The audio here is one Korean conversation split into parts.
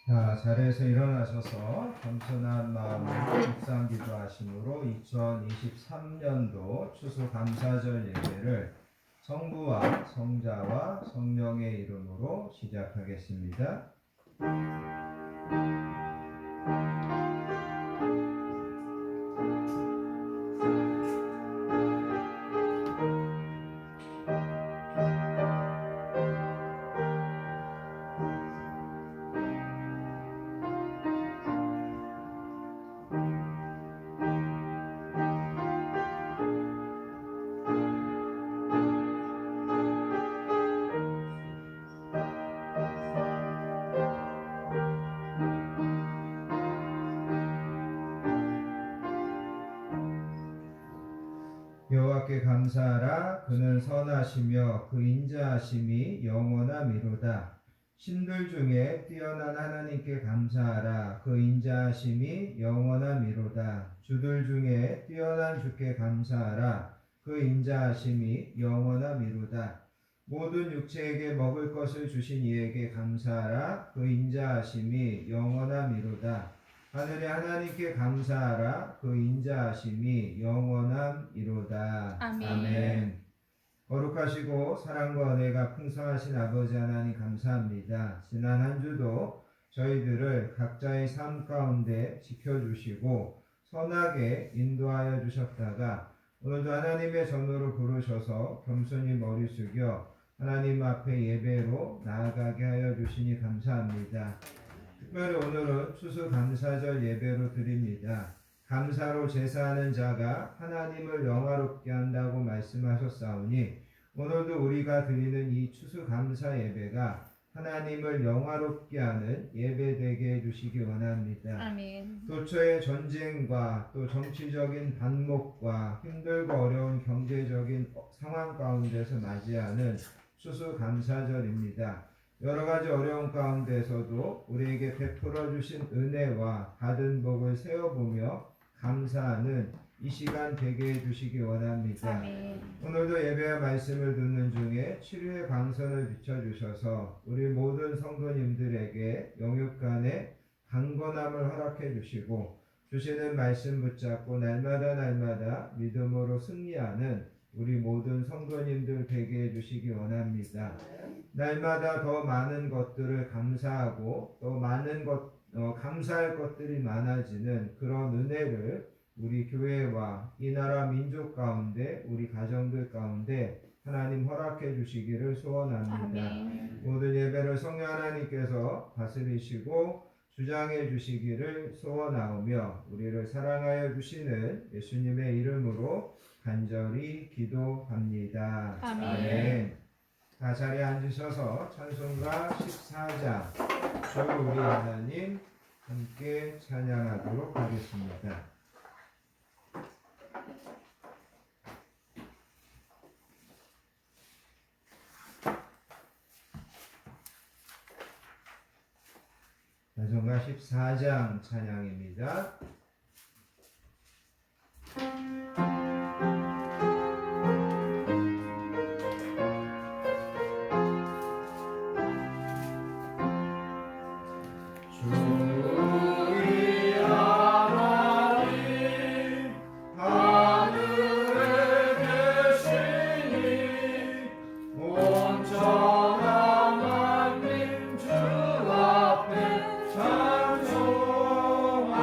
자, 자리에서 일어나셔서 겸손한 마음으로 묵상 기도하심으로 2023년도 추수감사절 예배를 성부와 성자와 성령의 이름으로 시작하겠습니다. 여호와께 감사하라. 그는 선하시며 그 인자하심이 영원하미로다. 신들 중에 뛰어난 하나님께 감사하라. 그 인자하심이 영원하미로다. 주들 중에 뛰어난 주께 감사하라. 그 인자하심이 영원하미로다. 모든 육체에게 먹을 것을 주신 이에게 감사하라. 그 인자하심이 영원하미로다. 하늘의 하나님께 감사하라. 그 인자하심이 영원함이로다. 아멘. 거룩하시고 사랑과 은혜가 풍성하신 아버지 하나님 감사합니다. 지난 한 주도 저희들을 각자의 삶 가운데 지켜주시고 선하게 인도하여 주셨다가 오늘도 하나님의 전으로 부르셔서 겸손히 머리 숙여 하나님 앞에 예배로 나아가게 하여 주시니 감사합니다. 특별히 오늘은 추수감사절 예배로 드립니다. 감사로 제사하는 자가 하나님을 영화롭게 한다고 말씀하셨사오니 오늘도 우리가 드리는 이 추수감사 예배가 하나님을 영화롭게 하는 예배 되게 해주시기 원합니다. 아멘. 도처의 전쟁과 또 정치적인 반목과 힘들고 어려운 경제적인 상황 가운데서 맞이하는 추수감사절입니다. 여러 가지 어려움 가운데서도 우리에게 베풀어 주신 은혜와 받은 복을 세어보며 감사하는 이 시간 되게 해주시기 원합니다. 아멘. 오늘도 예배와 말씀을 듣는 중에 치료의 광선을 비춰주셔서 우리 모든 성도님들에게 영육간의 강건함을 허락해 주시고 주시는 말씀 붙잡고 날마다 믿음으로 승리하는 우리 모든 성도님들 되게 해주시기 원합니다. 날마다 더 많은 것들을 감사하고 또 많은 감사할 것들이 많아지는 그런 은혜를 우리 교회와 이 나라 민족 가운데 우리 가정들 가운데 하나님 허락해 주시기를 소원합니다. 아멘. 모든 예배를 성령 하나님께서 다스리시고 주장해 주시기를 소원하오며 우리를 사랑하여 주시는 예수님의 이름으로 간절히 기도합니다. 아멘. 다 자리에 앉으셔서 찬송가 14장 주 우리 하나님 함께 찬양하도록 하겠습니다. 찬송가 14장 찬양입니다. 찬송하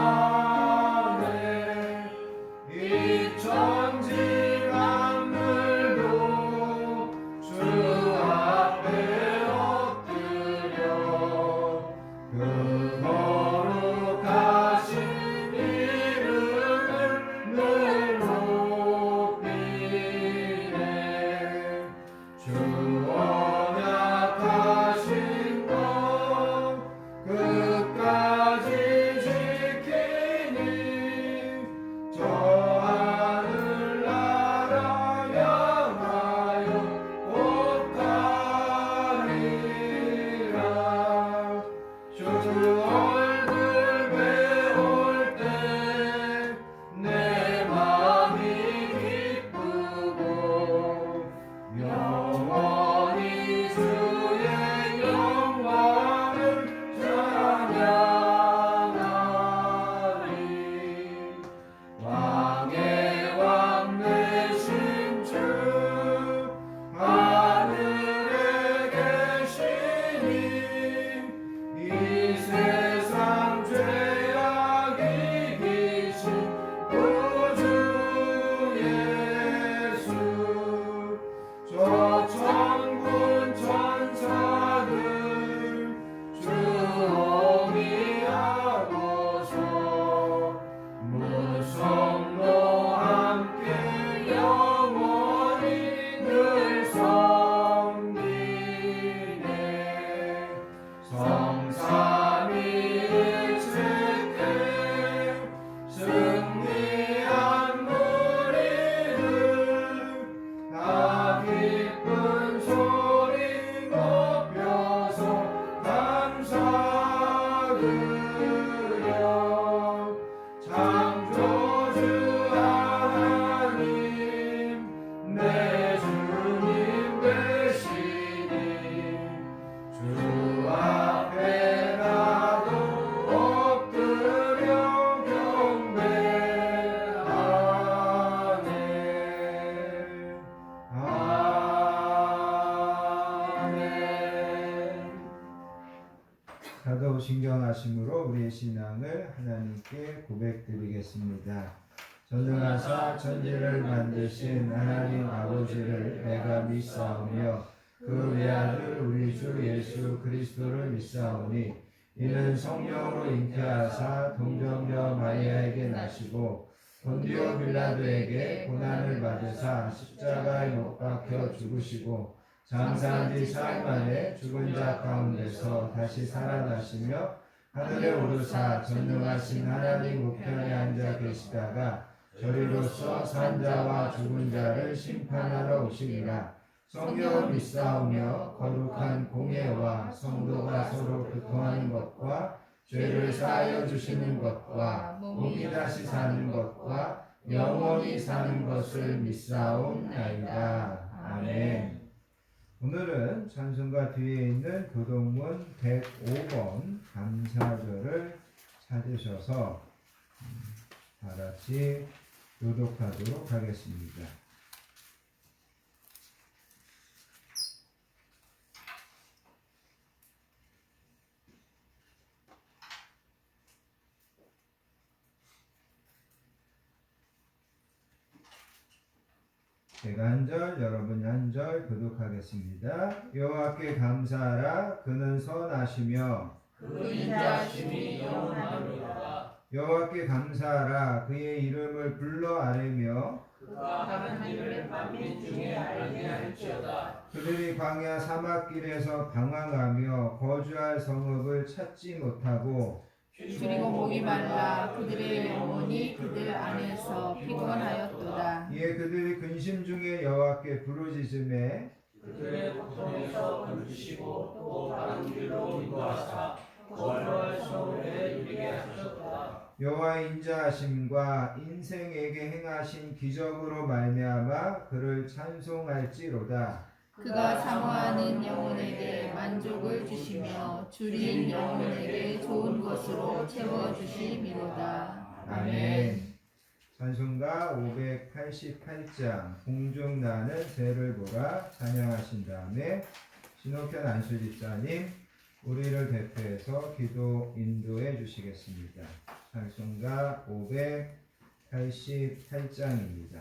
사도신경하심으로 우리의 신앙을 하나님께 고백드리겠습니다. 전능하사 천지를 만드신 하나님 아버지를 내가 믿사오며 그 외아들 우리 주 예수 그리스도를 믿사오니 이는 성령으로 잉태하사 동정녀 마리아에게 나시고 본디오 빌라도에게 고난을 받으사 십자가에 못 박혀 죽으시고 장사한 지 사흘 만에 죽은 자 가운데서 다시 살아나시며 하늘에 오르사 전능하신 하나님 우편에 앉아 계시다가 저리로서 산 자와 죽은 자를 심판하러 오시리라. 성령을 믿사오며 거룩한 공예와 성도가 서로 교통하는 것과 죄를 사하여 주시는 것과 몸이 다시 사는 것과 영원히 사는 것을 믿사옵나이다. 아멘. 오늘은 찬송가 뒤에 있는 교동문 105번 감사절을 찾으셔서 다 같이 교독하도록 하겠습니다. 제가 한 절, 여러분이 한 절 교독하겠습니다. 여호와께 감사하라. 그는 선하시며 그 인자하심이 영원하리로다. 여호와께 감사하라. 그의 이름을 불러 아뢰며 그가 하는 일을 만민 중에 알게 할지어다. 그들이 광야 사막길에서 방황하며 거주할 성읍을 찾지 못하고 줄이고 목이 말라 그들의 영혼이 그들 안에서 피곤하였도다. 이에 그들이 근심 중에 여호와께 부르짖음에 그들의 고통에서 건지시고 또 다른 길로 인도하사 거주할 성읍에 이르게 하셨도다. 여호와의 인자하심과 인생에게 행하신 기적으로 말미암아 그를 찬송할지로다. 그가 사모하는 영혼에게 만족을 주시며 줄인 영혼에게 좋은 것으로 채워주심이로다. 아멘. 찬송가 588장 공중 나는 새를 보라 찬양하신 다음에 신옥현 안수집사님 우리를 대표해서 기도 인도해 주시겠습니다. 찬송가 588장입니다.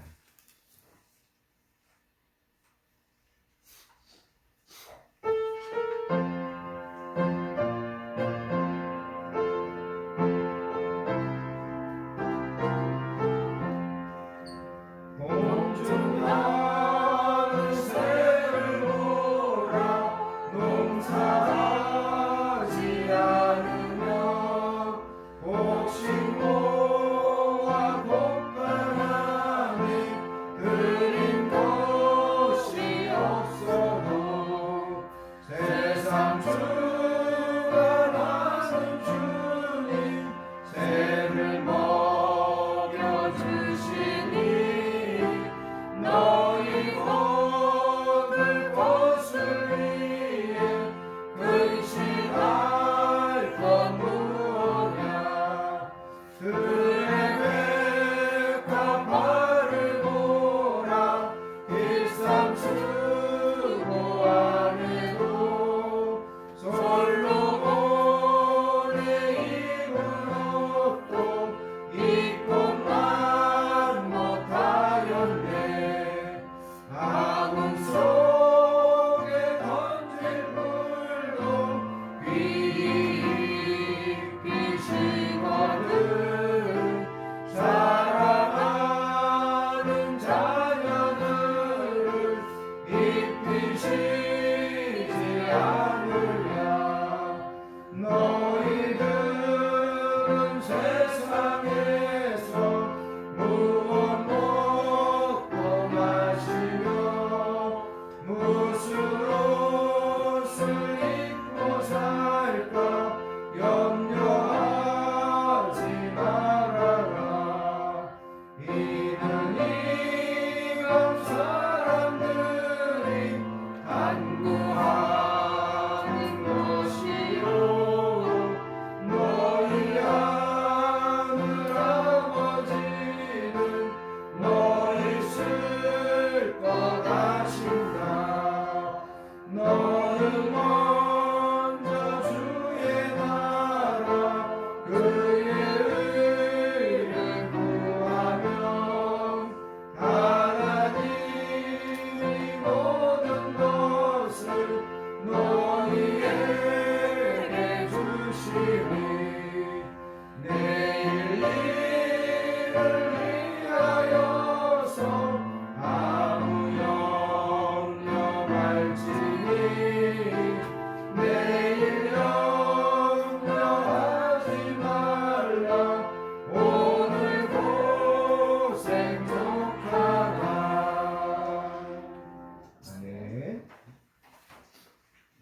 너는 먼저 주의 날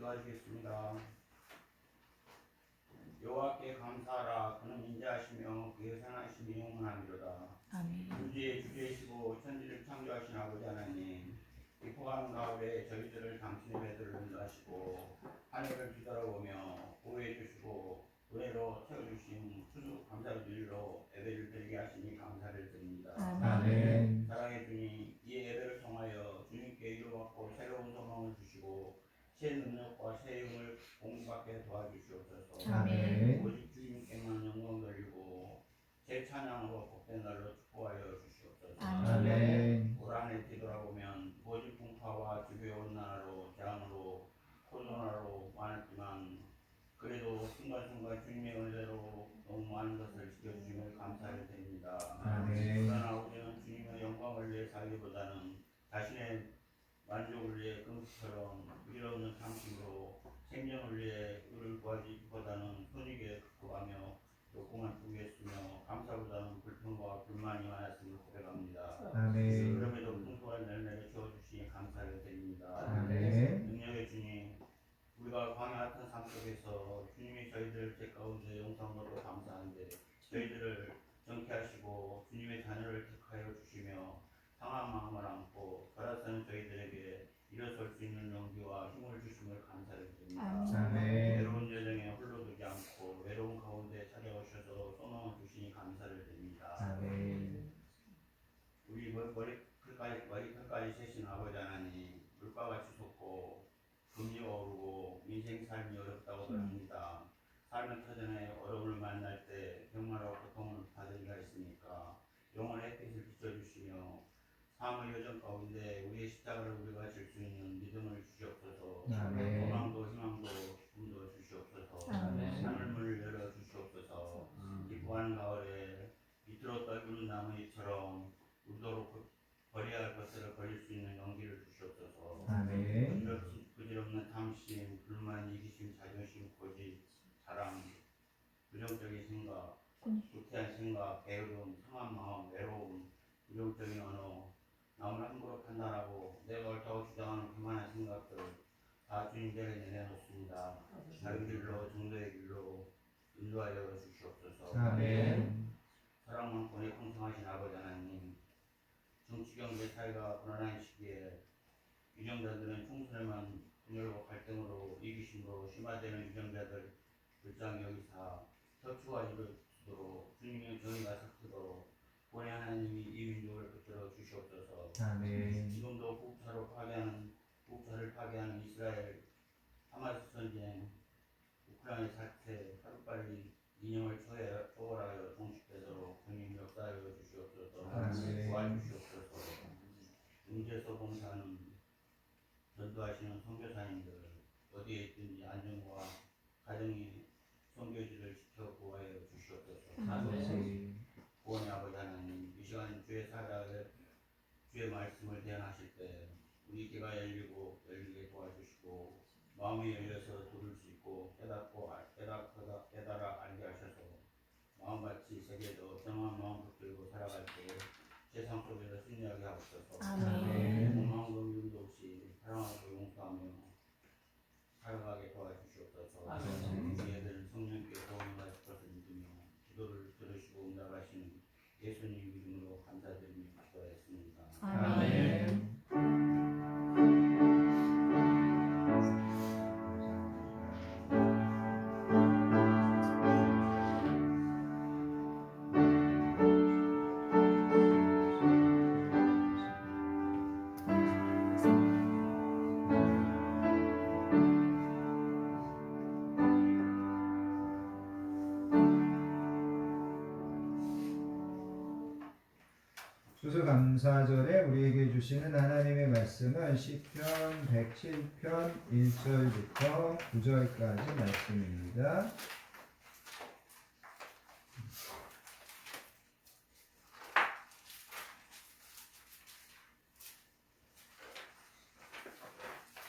기도하시겠습니다. 여호와께 감사하라. 그는 인자하시며 그의 선하심이 영원하미로다. 아멘. 주지의 주제이시고 천지를 창조하신 아버지 하나님, 기뻐하는 가을에 저희들을 당신의 배들을 인도하시고 하늘을 뒤돌아보며 보호해 주시고 은혜로 채워주신 수주 감사의 일로 예배를 드리게 하시니 감사를 드립니다. 아멘. 사랑의 주님, 이 예배를 통하여 주님께 이루받고 새로운 소망을 주시고 새 능력과 새 힘을 공부받게 도와주시옵소서. 아멘. 오직 주님께만 영광 돌리고 새 찬양으로 복된 날로 축복하여 주시옵소서. 아멘. 올 한해 뒤돌아보면 오직 풍파와 주교의 온난화로 재앙으로 코로나로 많았지만 그래도 순간순간 주님의 은혜로 너무 많은 것을 지켜주심을 감사를 드립니다. 아멘. 그러나 우리는 주님의 영광을 위해 살기보다는 자신의 만족을 위해 금수처럼 의롭는 탐심으로 생명을 위해 의를 구하기보다는 손익에 급급하며 욕구만 추구했으며 감사보다는 불평과 불만이 많았음을 고백합니다. 아멘. 그럼에도 풍부한 열매를 주어주시니 감사를 드립니다. 아멘. 능력의 주님, 우리가 광야 같은 삶 속에서 주님이 저희들을 제 가운데 용서함으로 감사한데 저희들을 정케하시고 주님의 자녀를 택하여 주시며 상한 마음을 안고 걸어서는 저희들에게 일어설 수 있는 용기와 힘을 주심을 감사를 드립니다. 아멘. 외로운 여정에 홀로 두지 않고 외로운 가운데 찾아오셔서 소망을 주시니 감사를 드립니다. 아멘. 우리 머리끝까지 세신 아버지 하나님, 물과 같이 솟고 금리가 오르고 인생 삶이 어렵다고 합니다. 삶의 터전에 어려움을 만날 때 병마와 고통을 받을 이가 있으니까 영원의 햇빛을 비춰주시며 삶의 여정 가운데 우리의 십자가를 우리가 질 수 있는 믿음을 주시옵소서. 아멘. 소망도 희망도 기쁨도 주시옵소서. 아멘. 하늘문을 열어 주시옵소서. 기뻐하는 가을에 밑으로 떨구는 나무잎처럼 우리도 버려야 할 것들을 버릴 수 있는 용기를 주시옵소서. 아멘. 부질없는 탐심, 불만, 이기심, 자존심, 고집, 자랑, 부정적인 생각, 불쾌한 생각, 게으름, 상한 마음, 외로움, 부정적인 언어, 남을 함부로 판단하고 내가 옳다고 주장하는 그만한 생각들 다 주님께로 내려놓습니다. 다른 길로, 정도의 길로 인도하여 주시옵소서. 아멘. 사랑 많고 풍성하신 아버지 하나님, 정치 경제 사회가 불안한 시기에 유정자들은 총선에만 분열과 갈등으로 이기심으로 심화되는 유정자들 불쌍히 여기사 협치가 이루어지도록 주님의 정의가 섞이도록 본의 하나님이 이 민족을 붙들어 주시옵소서. 아멘. 지금도 국자를 파괴하는 이스라엘 하마스 전쟁, 우크라이나 사태 하루빨리 이념을 초월하여 종식되도록 주님 역사하여 주시옵소서. 아멘. 도와주시옵소서. 응제소 봉사하는 전도하시는 선교사님들 어디에 있든지 안전과 가정이 선교지를 지켜 보호하여 주시옵소서. 아멘. 구원의 아버지 하나님, 이 시간 주의 사자의 주의 말씀을 대언하실 때 우리 귀가 열리게 도와주시고 마음이 열려서 들을 수 있고 깨달아 알게 하셔서 마음같이 세계도 정한 마음 붙들고 살아갈 때 세상 속에서 승리하게 하옵소서. 아멘. 공망도 미움도 없이 사랑하고 용서하며 살아가게 도와주시옵소서. 아멘. 우리 애들 성령께 도움이 가실 것을 믿으며 기도를 들으시고 응답하시는 예수님 이름으로 감사드리며 기도했습니다. 아멘. 추수감사절에 우리에게 주시는 하나님의 말씀은 시편 107편 1절부터 9절까지 말씀입니다.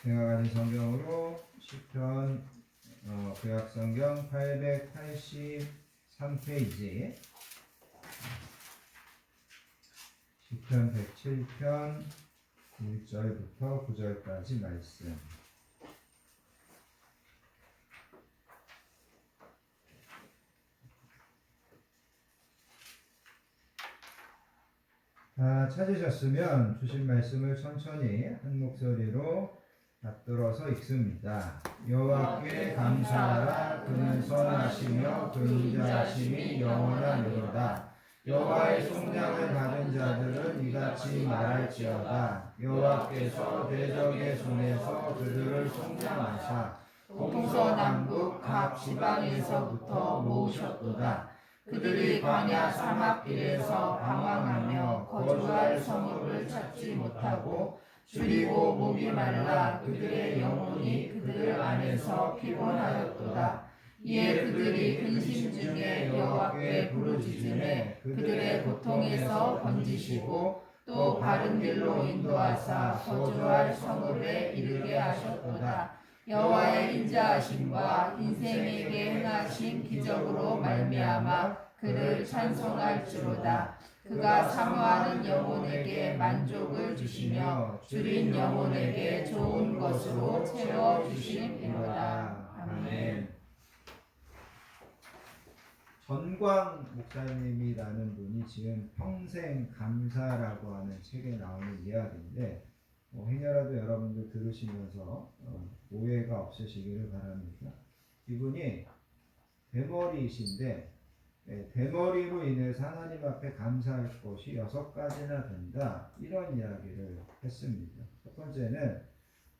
제가 가진 성경으로 시편 구약성경 883페이지 시편 107편 1절부터 9절까지 말씀. 다 찾으셨으면 주신 말씀을 천천히 한 목소리로 받들어서 읽습니다. 여호와께 감사하라. 그는 선하시며 그 인자하심이 영원하니로다. 여호와의 속량을 받은 자들은 이같이 말할지어다. 여호와께서 대적의 손에서 그들을 속량하사 동서남북 각 지방에서부터 모으셨도다. 그들이 광야 사막길에서 방황하며 거주할 성읍을 찾지 못하고 줄이고 목이 말라 그들의 영혼이 그들 안에서 피곤하였도다. 이에 그들이 근심 중에 여호와께 부르짖음에 그들의 고통에서 건지시고 또 바른 길로 인도하사 거주할 성읍에 이르게 하셨도다. 여호와의 인자하심과 인생에게 행하신 기적으로 말미암아 그를 찬송할지로다. 그가 사모하는 영혼에게 만족을 주시며 줄인 영혼에게 좋은 것으로 채워 주심이로다. 아멘. 전광 목사님이라는 분이 지은 평생 감사라고 하는 책에 나오는 이야기인데 행여라도 여러분들 들으시면서 오해가 없으시기를 바랍니다. 이분이 대머리이신데 대머리로 인해서 하나님 앞에 감사할 것이 6가지나 된다, 이런 이야기를 했습니다. 첫 번째는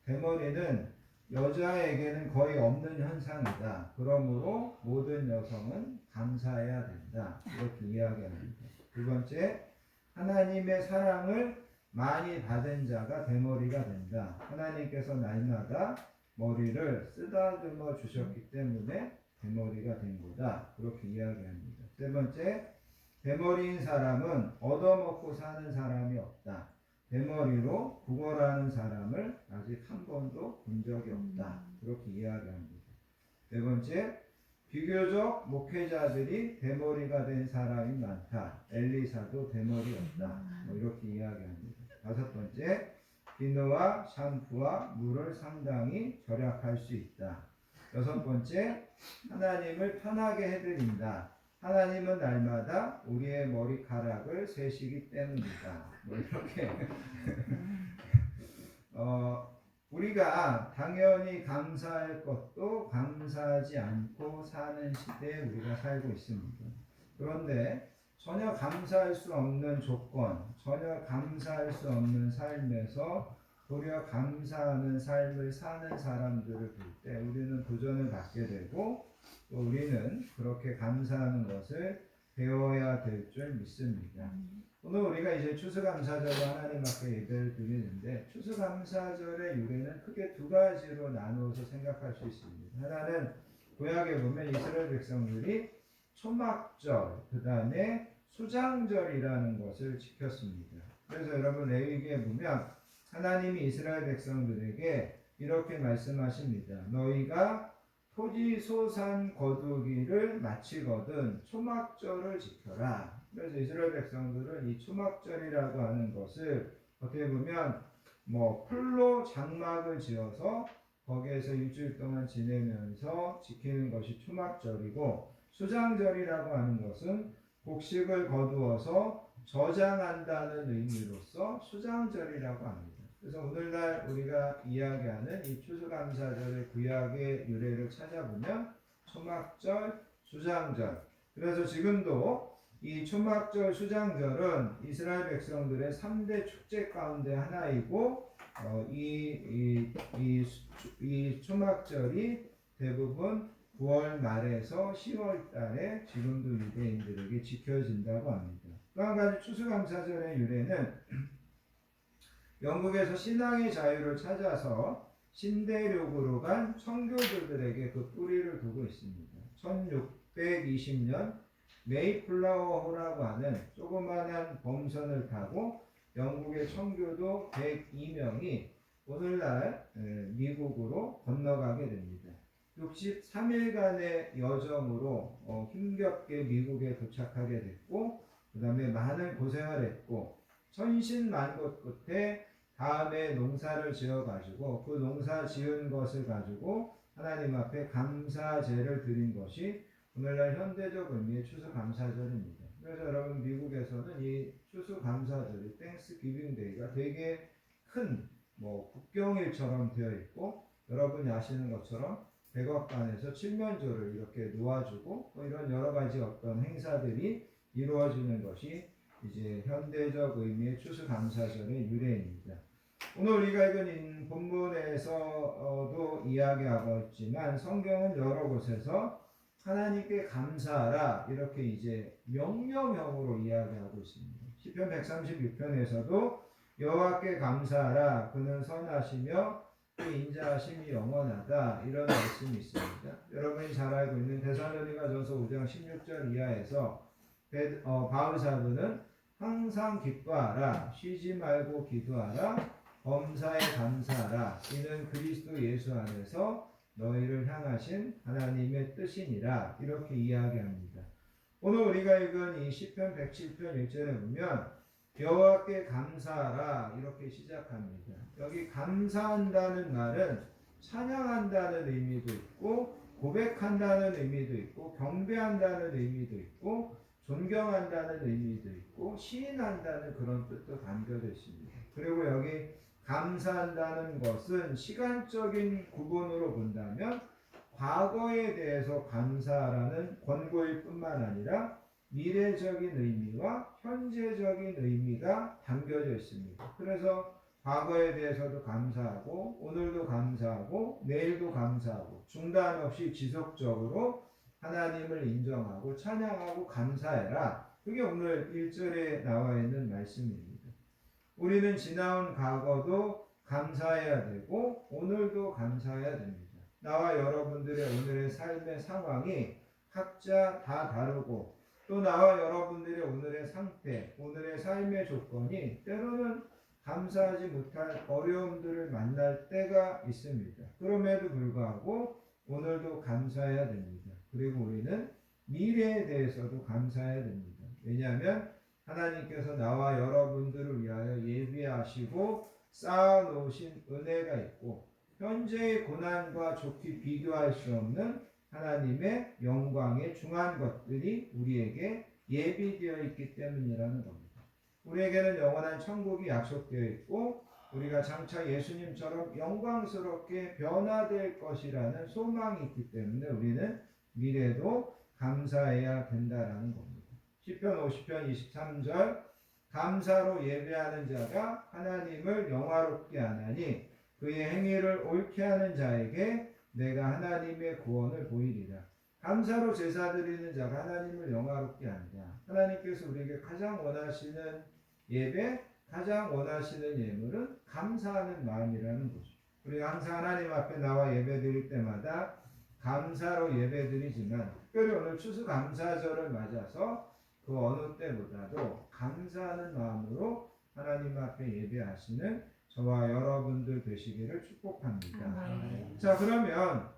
대머리는 여자에게는 거의 없는 현상이다. 그러므로 모든 여성은 감사해야 된다, 이렇게 이야기합니다. 두 번째, 하나님의 사랑을 많이 받은 자가 대머리가 된다. 하나님께서 날마다 머리를 쓰다듬어 주셨기 때문에 대머리가 된 거다, 그렇게 이야기합니다. 세 번째, 대머리인 사람은 얻어먹고 사는 사람이 없다. 대머리로 구걸하는 사람을 아직 한 번도 본 적이 없다, 그렇게 이야기합니다. 네 번째, 비교적 목회자들이 대머리가 된 사람이 많다. 엘리사도 대머리였다, 이렇게 이야기합니다. 다섯 번째, 비누와 샴푸와 물을 상당히 절약할 수 있다. 여섯 번째, 하나님을 편하게 해드린다. 하나님은 날마다 우리의 머리카락을 세시기 때문이다. 이렇게 우리가 당연히 감사할 것도 감사하지 않고 사는 시대에 우리가 살고 있습니다. 그런데 전혀 감사할 수 없는 조건, 전혀 감사할 수 없는 삶에서 도리어 감사하는 삶을 사는 사람들을 볼 때 우리는 도전을 받게 되고 또 우리는 그렇게 감사하는 것을 배워야 될 줄 믿습니다. 오늘 우리가 이제 추수감사절로 하나님 앞에 예배를 드리는데 추수감사절의 유래는 크게 두 가지로 나누어서 생각할 수 있습니다. 하나는 구약에 보면 이스라엘 백성들이 초막절, 그 다음에 수장절이라는 것을 지켰습니다. 그래서 여러분 레위기에 보면 하나님이 이스라엘 백성들에게 이렇게 말씀하십니다. 너희가 토지 소산 거두기를 마치거든 초막절을 지켜라. 그래서 이스라엘 백성들은 이 초막절이라고 하는 것을 어떻게 보면 풀로 장막을 지어서 거기에서 일주일 동안 지내면서 지키는 것이 초막절이고, 수장절이라고 하는 것은 곡식을 거두어서 저장한다는 의미로서 수장절이라고 합니다. 그래서 오늘날 우리가 이야기하는 이 추수감사절의 구약의 유래를 찾아보면 초막절, 수장절. 그래서 지금도 이 초막절, 수장절은 이스라엘 백성들의 3대 축제 가운데 하나이고 이 초막절이 대부분 9월 말에서 10월 달에 지금도 유대인들에게 지켜진다고 합니다. 또 한 가지 추수감사절의 유래는 영국에서 신앙의 자유를 찾아서 신대륙으로 간 청교도들에게 그 뿌리를 두고 있습니다. 1620년 메이플라워호라고 하는 조그마한 범선을 타고 영국의 청교도 102명이 오늘날 미국으로 건너가게 됩니다. 63일간의 여정으로 힘겹게 미국에 도착하게 됐고, 그 다음에 많은 고생을 했고 천신만고 끝에 다음에 농사를 지어가지고 그 농사 지은 것을 가지고 하나님 앞에 감사제를 드린 것이 오늘날 현대적 의미의 추수감사절입니다. 그래서 여러분 미국에서는 이 추수감사절이 땡스기빙 데이가 되게 큰 뭐 국경일처럼 되어 있고 여러분이 아시는 것처럼 백악관에서 칠면조를 이렇게 놓아주고 뭐 이런 여러 가지 어떤 행사들이 이루어지는 것이 이제 현대적 의미의 추수감사절의 유래입니다. 오늘 우리가 읽은 본문에서도 이야기하고 있지만 성경은 여러 곳에서 하나님께 감사하라 이렇게 이제 명령형으로 이야기하고 있습니다. 시편 136편에서도 여호와께 감사하라 그는 선하시며 그 인자하심이 영원하다 이런 말씀이 있습니다. 여러분이 잘 알고 있는 데살로니가전서 5장 16절 이하에서 바울 사도는 항상 기뻐하라 쉬지 말고 기도하라 범사에 감사하라 이는 그리스도 예수 안에서 너희를 향하신 하나님의 뜻이니라 이렇게 이야기합니다. 오늘 우리가 읽은 이 시편 107편 1절에 보면 여호와께 감사하라 이렇게 시작합니다. 여기 감사한다는 말은 찬양한다는 의미도 있고 고백한다는 의미도 있고 경배한다는 의미도 있고 존경한다는 의미도 있고 시인한다는 그런 뜻도 담겨져 있습니다. 그리고 여기 감사한다는 것은 시간적인 구분으로 본다면 과거에 대해서 감사하라는 권고일 뿐만 아니라 미래적인 의미와 현재적인 의미가 담겨져 있습니다. 그래서 과거에 대해서도 감사하고 오늘도 감사하고 내일도 감사하고 중단 없이 지속적으로 하나님을 인정하고 찬양하고 감사해라. 그게 오늘 1절에 나와 있는 말씀입니다. 우리는 지나온 과거도 감사해야 되고 오늘도 감사해야 됩니다. 나와 여러분들의 오늘의 삶의 상황이 각자 다 다르고 또 나와 여러분들의 오늘의 상태, 오늘의 삶의 조건이 때로는 감사하지 못할 어려움들을 만날 때가 있습니다. 그럼에도 불구하고 오늘도 감사해야 됩니다. 그리고 우리는 미래에 대해서도 감사해야 됩니다. 왜냐하면 하나님께서 나와 여러분들을 위하여 예비하시고 쌓아놓으신 은혜가 있고 현재의 고난과 좋게 비교할 수 없는 하나님의 영광의 중한 것들이 우리에게 예비되어 있기 때문이라는 겁니다. 우리에게는 영원한 천국이 약속되어 있고 우리가 장차 예수님처럼 영광스럽게 변화될 것이라는 소망이 있기 때문에 우리는 미래도 감사해야 된다라는 겁니다. 시편 50편 23절 감사로 예배하는 자가 하나님을 영화롭게 하나니 그의 행위를 옳게 하는 자에게 내가 하나님의 구원을 보이리라. 감사로 제사 드리는 자가 하나님을 영화롭게 한다. 하나님께서 우리에게 가장 원하시는 예배, 가장 원하시는 예물은 감사하는 마음이라는 거죠. 우리가 항상 하나님 앞에 나와 예배 드릴 때마다 감사로 예배 드리지만 특별히 오늘 추수감사절을 맞아서 그 어느 때보다도 감사하는 마음으로 하나님 앞에 예배하시는 저와 여러분들 되시기를 축복합니다. 자, 그러면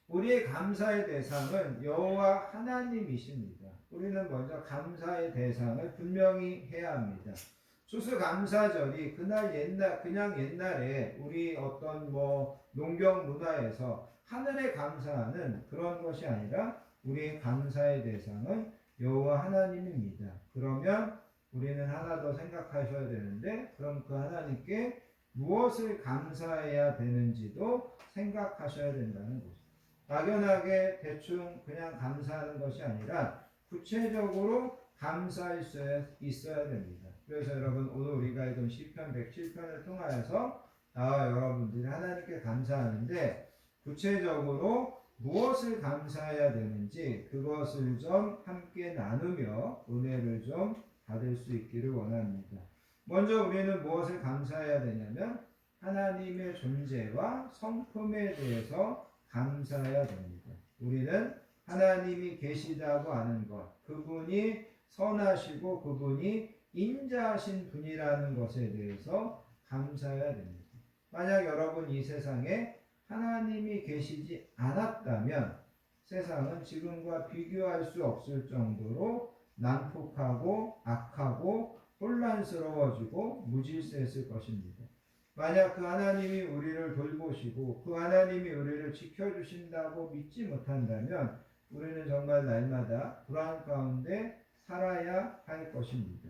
우리의 감사의 대상은 여호와 하나님이십니다. 우리는 먼저 감사의 대상을 분명히 해야 합니다. 추수감사절이 그냥 옛날에 우리 어떤 농경 문화에서 하늘에 감사하는 그런 것이 아니라 우리의 감사의 대상은 여호와 하나님입니다. 그러면 우리는 하나 더 생각하셔야 되는데 그럼 그 하나님께 무엇을 감사해야 되는지도 생각하셔야 된다는 거죠. 막연하게 대충 그냥 감사하는 것이 아니라 구체적으로 감사할 수 있어야 됩니다. 그래서 여러분 오늘 우리가 읽은 시편 107편을 통하여서 나와 여러분들이 하나님께 감사하는데 구체적으로 무엇을 감사해야 되는지 그것을 좀 함께 나누며 은혜를 좀 받을 수 있기를 원합니다. 먼저 우리는 무엇을 감사해야 되냐면 하나님의 존재와 성품에 대해서 감사해야 됩니다. 우리는 하나님이 계시다고 아는 것, 그분이 선하시고 그분이 인자하신 분이라는 것에 대해서 감사해야 됩니다. 만약 여러분 이 세상에 하나님이 계시지 않았다면 세상은 지금과 비교할 수 없을 정도로 난폭하고 악하고 혼란스러워지고 무질서했을 것입니다. 만약 그 하나님이 우리를 돌보시고 그 하나님이 우리를 지켜주신다고 믿지 못한다면 우리는 정말 날마다 불안 가운데 살아야 할 것입니다.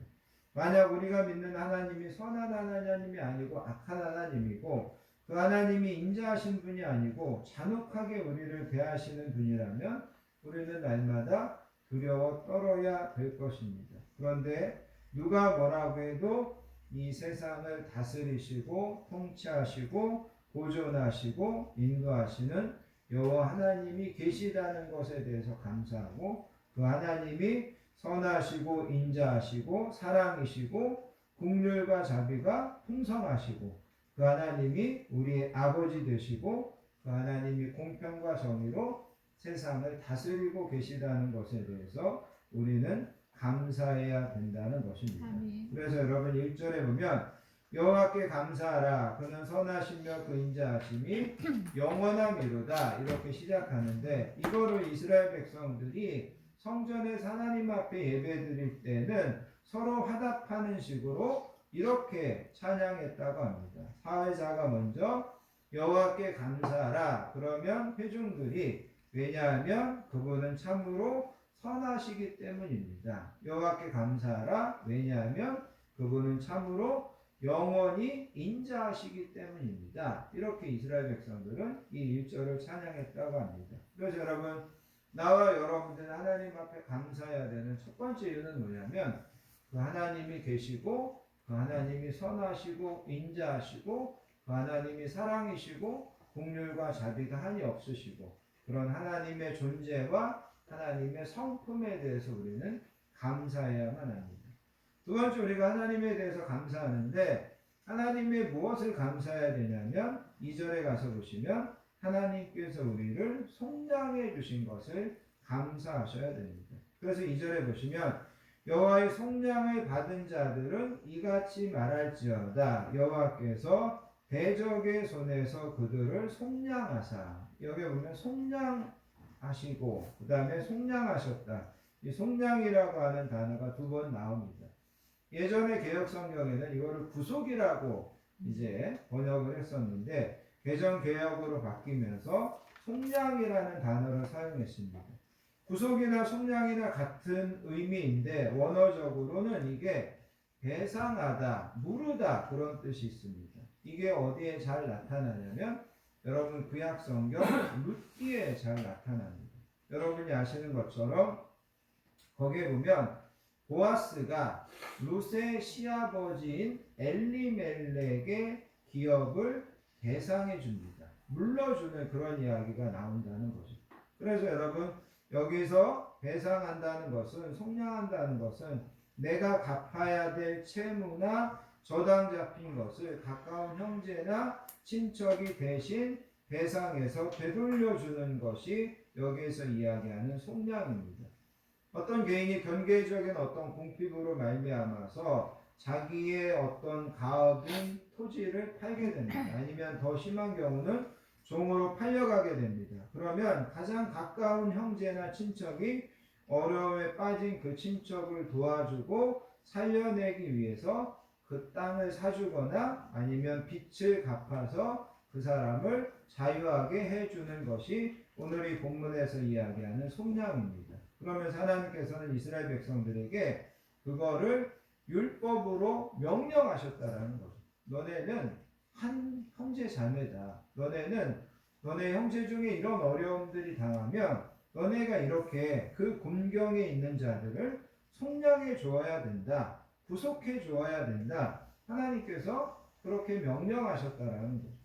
만약 우리가 믿는 하나님이 선한 하나님이 아니고 악한 하나님이고 그 하나님이 인자하신 분이 아니고 잔혹하게 우리를 대하시는 분이라면 우리는 날마다 두려워 떨어야 될 것입니다. 그런데 누가 뭐라고 해도 이 세상을 다스리시고 통치하시고 보존하시고 인도하시는 여호와 하나님이 계시다는 것에 대해서 감사하고 그 하나님이 선하시고 인자하시고 사랑이시고 긍휼과 자비가 풍성하시고 그 하나님이 우리의 아버지 되시고 그 하나님이 공평과 정의로 세상을 다스리고 계시다는 것에 대해서 우리는 감사해야 된다는 것입니다. 그래서 여러분 1절에 보면 여호와께 감사하라 그는 선하시며 그 인자하심이 영원함이로다 이렇게 시작하는데 이거를 이스라엘 백성들이 성전에 하나님 앞에 예배드릴 때는 서로 화답하는 식으로 이렇게 찬양했다고 합니다. 사회자가 먼저 여호와께 감사하라 그러면 회중들이 왜냐하면 그분은 참으로 선하시기 때문입니다. 여호와께 감사하라 왜냐하면 그분은 참으로 영원히 인자하시기 때문입니다. 이렇게 이스라엘 백성들은 이 1절을 찬양했다고 합니다. 그래서 여러분 나와 여러분들은 하나님 앞에 감사해야 되는 첫 번째 이유는 뭐냐면 그 하나님이 계시고 그 하나님이 선하시고 인자하시고 그 하나님이 사랑이시고 긍휼과 자비가 한이 없으시고 그런 하나님의 존재와 하나님의 성품에 대해서 우리는 감사해야만 합니다. 두 번째 우리가 하나님에 대해서 감사하는데 하나님의 무엇을 감사해야 되냐면 2절에 가서 보시면 하나님께서 우리를 속량해 주신 것을 감사하셔야 됩니다. 그래서 2절에 보시면 여호와의 속량을 받은 자들은 이같이 말할지어다 여호와께서 대적의 손에서 그들을 속량하사 여기 보면 속량하시고 그 다음에 속량하셨다. 이 속량이라고 하는 단어가 두 번 나옵니다. 예전의 개혁성경에는 이거를 구속이라고 이제 번역을 했었는데 개정 개혁으로 바뀌면서 속량이라는 단어를 사용했습니다. 구속이나 속량이나 같은 의미인데 원어적으로는 이게 배상하다, 무르다 그런 뜻이 있습니다. 이게 어디에 잘 나타나냐면 여러분 구약성경 룻기에 잘 나타납니다. 여러분이 아시는 것처럼 거기에 보면 보아스가 룻의 시아버지인 엘리멜렉의 기업을 배상해 줍니다. 물러주는 그런 이야기가 나온다는 거죠. 그래서 여러분 여기서 배상한다는 것은 속량한다는 것은 내가 갚아야 될 채무나 저당 잡힌 것을 가까운 형제나 친척이 대신 배상해서 되돌려주는 것이 여기에서 이야기하는 속량입니다. 어떤 개인이 경제적인 어떤 궁핍으로 말미암아서 자기의 어떤 가업인 토지를 팔게 됩니다. 아니면 더 심한 경우는 종으로 팔려가게 됩니다. 그러면 가장 가까운 형제나 친척이 어려움에 빠진 그 친척을 도와주고 살려내기 위해서 그 땅을 사주거나 아니면 빚을 갚아서 그 사람을 자유하게 해주는 것이 오늘 이 본문에서 이야기하는 속량입니다. 그러면서 하나님께서는 이스라엘 백성들에게 그거를 율법으로 명령하셨다라는 거죠. 너네는 한 형제 자매다. 너네 형제 중에 이런 어려움들이 당하면 너네가 이렇게 그 곤경에 있는 자들을 속량해 주어야 된다. 구속해 주어야 된다. 하나님께서 그렇게 명령하셨다라는 거죠.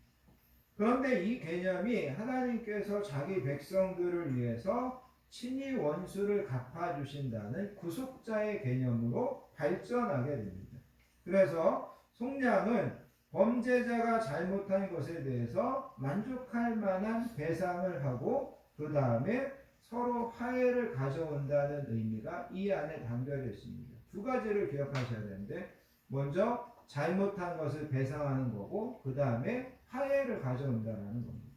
그런데 이 개념이 하나님께서 자기 백성들을 위해서 친히 원수를 갚아주신다는 구속자의 개념으로 발전하게 됩니다. 그래서 속량은 범죄자가 잘못한 것에 대해서 만족할 만한 배상을 하고 그 다음에 서로 화해를 가져온다는 의미가 이 안에 담겨져 있습니다. 두 가지를 기억하셔야 되는데 먼저 잘못한 것을 배상하는 거고 그 다음에 화해를 가져온다는 겁니다.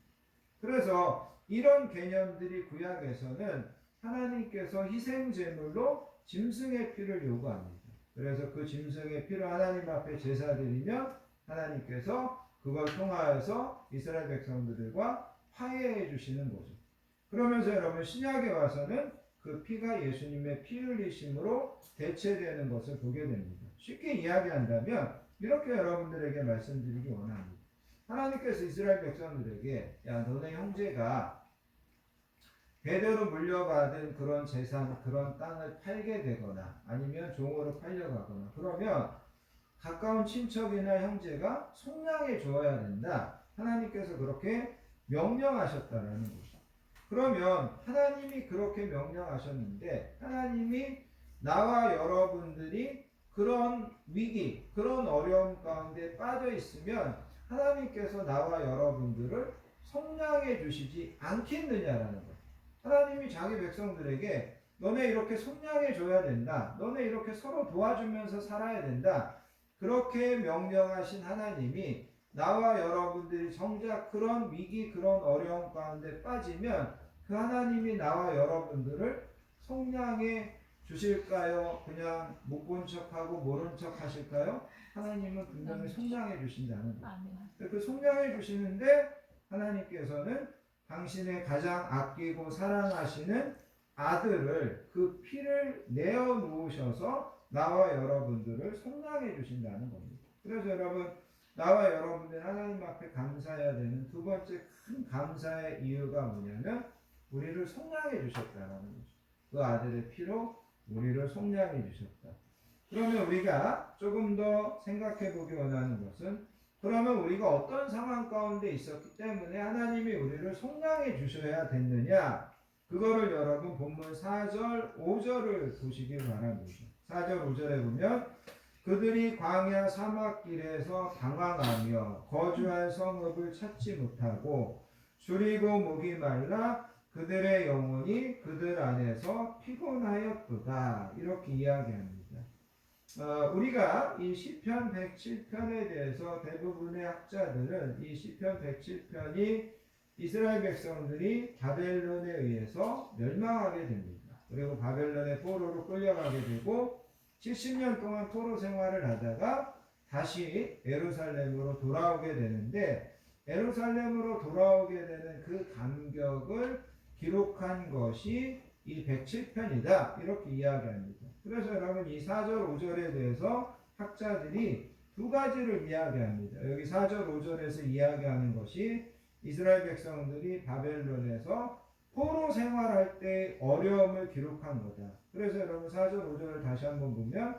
그래서 이런 개념들이 구약에서는 하나님께서 희생제물로 짐승의 피를 요구합니다. 그래서 그 짐승의 피를 하나님 앞에 제사드리면 하나님께서 그걸 통하여서 이스라엘 백성들과 화해해 주시는 거죠. 그러면서 여러분 신약에 와서는 그 그 피가 예수님의 피 흘리심으로 대체되는 것을 보게 됩니다. 쉽게 이야기한다면 이렇게 여러분들에게 말씀드리기 원합니다. 하나님께서 이스라엘 백성들에게 야 너네 형제가 대대로 물려받은 그런 재산, 그런 땅을 팔게 되거나 아니면 종으로 팔려가거나 그러면 가까운 친척이나 형제가 속량해 줘야 된다. 하나님께서 그렇게 명령하셨다라는 거죠. 그러면 하나님이 그렇게 명령하셨는데 하나님이 나와 여러분들이 그런 위기, 그런 어려움 가운데 빠져 있으면 하나님께서 나와 여러분들을 속량해 주시지 않겠느냐라는 거예요. 하나님이 자기 백성들에게 너네 이렇게 속량해 줘야 된다. 너네 이렇게 서로 도와주면서 살아야 된다. 그렇게 명령하신 하나님이 나와 여러분들이 정작 그런 위기, 그런 어려움 가운데 빠지면 그 하나님이 나와 여러분들을 속량해 주실까요? 그냥 못 본 척하고 모른 척 하실까요? 하나님은 분명히 속량해 주신다는 거예요. 그 속량해 주시는데 하나님께서는 당신의 가장 아끼고 사랑하시는 아들을 그 피를 내어 놓으셔서 나와 여러분들을 속량해 주신다는 겁니다. 그래서 여러분 나와 여러분들 하나님 앞에 감사해야 되는 두 번째 큰 감사의 이유가 뭐냐면 우리를 속량해 주셨다는 거죠. 그 아들의 피로 우리를 속량해 주셨다. 그러면 우리가 조금 더 생각해 보기 원하는 것은 그러면 우리가 어떤 상황 가운데 있었기 때문에 하나님이 우리를 속량해 주셔야 됐느냐? 그거를 여러분 본문 4절, 5절을 보시기 바랍니다. 4절, 5절에 보면 그들이 광야 사막길에서 방황하며 거주할 성읍을 찾지 못하고 줄이고 목이 말라 그들의 영혼이 그들 안에서 피곤하였도다. 이렇게 이야기합니다. 우리가 이 시편 107편에 대해서 대부분의 학자들은 이 시편 107편이 이스라엘 백성들이 바벨론에 의해서 멸망하게 됩니다. 그리고 바벨론의 포로로 끌려가게 되고 70년 동안 포로 생활을 하다가 다시 예루살렘으로 돌아오게 되는데 예루살렘으로 돌아오게 되는 그 감격을 기록한 것이 이 107편이다. 이렇게 이야기합니다. 그래서 여러분 이 4절 5절에 대해서 학자들이 두 가지를 이야기합니다. 여기 4절 5절에서 이야기하는 것이 이스라엘 백성들이 바벨론에서 포로 생활할 때 어려움을 기록한 거다. 그래서 여러분 4절 5절을 다시 한번 보면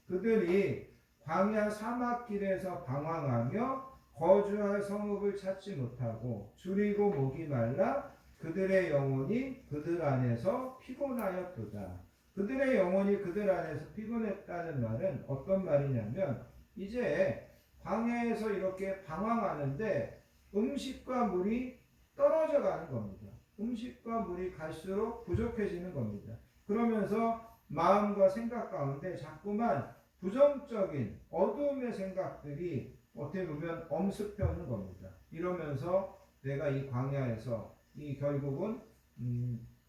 그들이 광야 사막길에서 방황하며 거주할 성읍을 찾지 못하고 줄이고 목이 말라 그들의 영혼이 그들 안에서 피곤하였도다. 그들의 영혼이 그들 안에서 피곤했다는 말은 어떤 말이냐면 이제 광야에서 이렇게 방황하는데 음식과 물이 떨어져 가는 겁니다. 음식과 물이 갈수록 부족해지는 겁니다. 그러면서 마음과 생각 가운데 자꾸만 부정적인 어두움의 생각들이 어떻게 보면 엄습해오는 겁니다. 이러면서 내가 이 광야에서 이 결국은